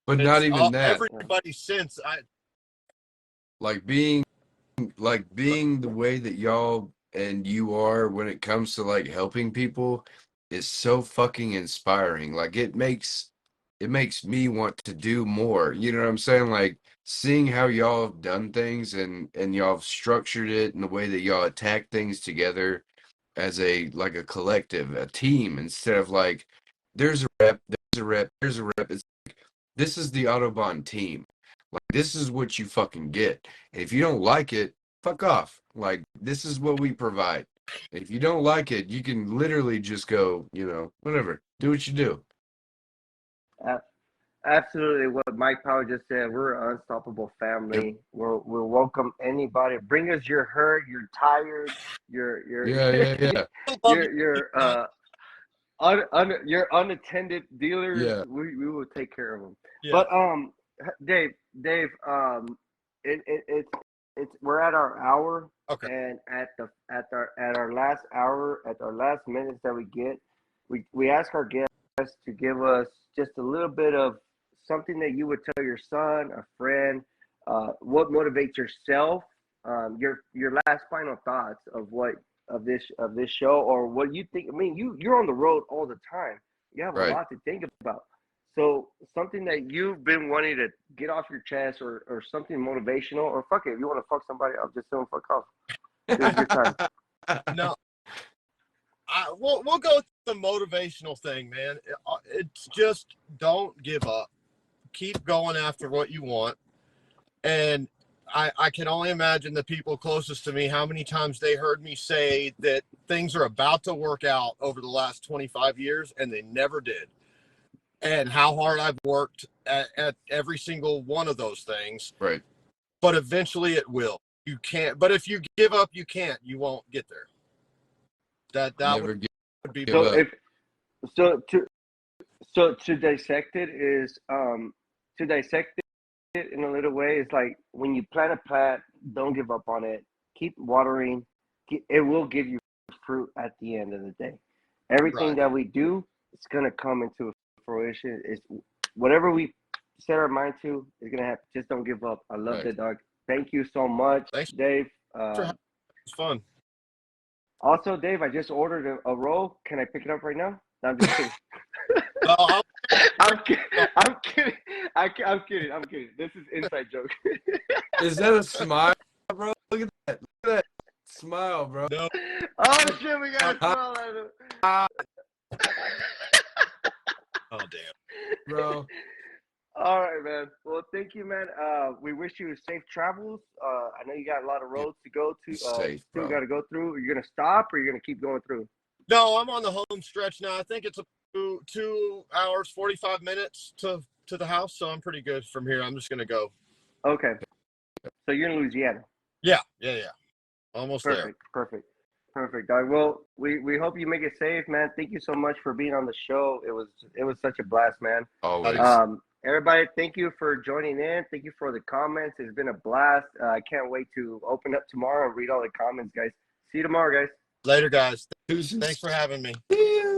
Speaker 2: but not even that.
Speaker 3: Everybody since
Speaker 2: Like being the way that y'all and you are when it comes to like helping people is so fucking inspiring. Like it makes me want to do more. You know what I'm saying? Like seeing how y'all have done things and y'all have structured it in the way that y'all attack things together as a collective, a team, instead of like there's a rep, there's a rep, there's a rep. It's like this is the Autobahn team. Like this is what you fucking get. And if you don't like it, fuck off. Like this is what we provide. And if you don't like it, you can literally just go, whatever. Do what you do.
Speaker 1: absolutely, what Mike Powell just said. We're an unstoppable family. We'll welcome anybody. Bring us your hurt, your tired, your
Speaker 2: Yeah.
Speaker 1: your unattended dealers.
Speaker 2: Yeah.
Speaker 1: We will take care of them.
Speaker 3: yeah.
Speaker 1: But Dave, it's we're at our hour.
Speaker 3: Okay.
Speaker 1: And at our last hour, at our last minutes that we get, we ask our guests to give us just a little bit of something that you would tell your son, a friend, what motivates yourself, your last final thoughts of this show, or what you think. I mean, you're on the road all the time. You have a
Speaker 2: Right.
Speaker 1: lot to think about. So something that you've been wanting to get off your chest, or something motivational, or fuck it, if you want to fuck somebody up, just tell them fuck off. This is your time.
Speaker 3: No, we'll go with the motivational thing, man. It's just don't give up. Keep going after what you want. And I can only imagine the people closest to me, how many times they heard me say that things are about to work out over the last 25 years, and they never did. And how hard I've worked at every single one of those things.
Speaker 2: Right.
Speaker 3: But eventually it will. You can't. But if you give up, you can't. You won't get there. That
Speaker 2: Never
Speaker 3: would be.
Speaker 2: give up.
Speaker 1: So to dissect it is to dissect it in a little way. It's like when you plant a plant, don't give up on it. Keep watering. It will give you fruit at the end of the day. Everything
Speaker 3: Right.
Speaker 1: that we do, it's gonna come into fruition. It's whatever we set our mind to is gonna happen. Just don't give up. I love
Speaker 2: Right.
Speaker 1: that, dog. Thank you so much,
Speaker 3: Thanks.
Speaker 1: Dave.
Speaker 3: It's fun.
Speaker 1: Also, Dave, I just ordered a roll. Can I pick it up right now? No, I'm just kidding.
Speaker 3: Oh,
Speaker 1: I'm kidding. I'm kidding. I'm kidding. I'm kidding. This is inside joke.
Speaker 2: Is that a smile, bro? Look at that. Look at that smile, bro.
Speaker 3: no.
Speaker 1: Oh shit, we got a smell at him.
Speaker 3: Oh, damn.
Speaker 2: Bro.
Speaker 1: All right, man. Well, thank you, man. We wish you safe travels. I know you got a lot of roads to go to.
Speaker 2: Safe,
Speaker 1: still
Speaker 2: bro.
Speaker 1: got to go through. Are you gonna stop or are you gonna keep going through?
Speaker 3: No, I'm on the home stretch now. I think it's a 2 hours, 45 minutes to the house, so I'm pretty good from here. I'm just going to go.
Speaker 1: Okay. So you're in Louisiana.
Speaker 3: Yeah. Almost
Speaker 1: Perfect. Perfect, dog. Well, we hope you make it safe, man. Thank you so much for being on the show. It was such a blast, man.
Speaker 2: Always.
Speaker 1: Everybody, thank you for joining in. Thank you for the comments. It's been a blast. I can't wait to open up tomorrow and read all the comments, guys. See you tomorrow, guys.
Speaker 3: Later, guys.
Speaker 2: Deuces.
Speaker 3: Thanks for having me.
Speaker 2: Yeah.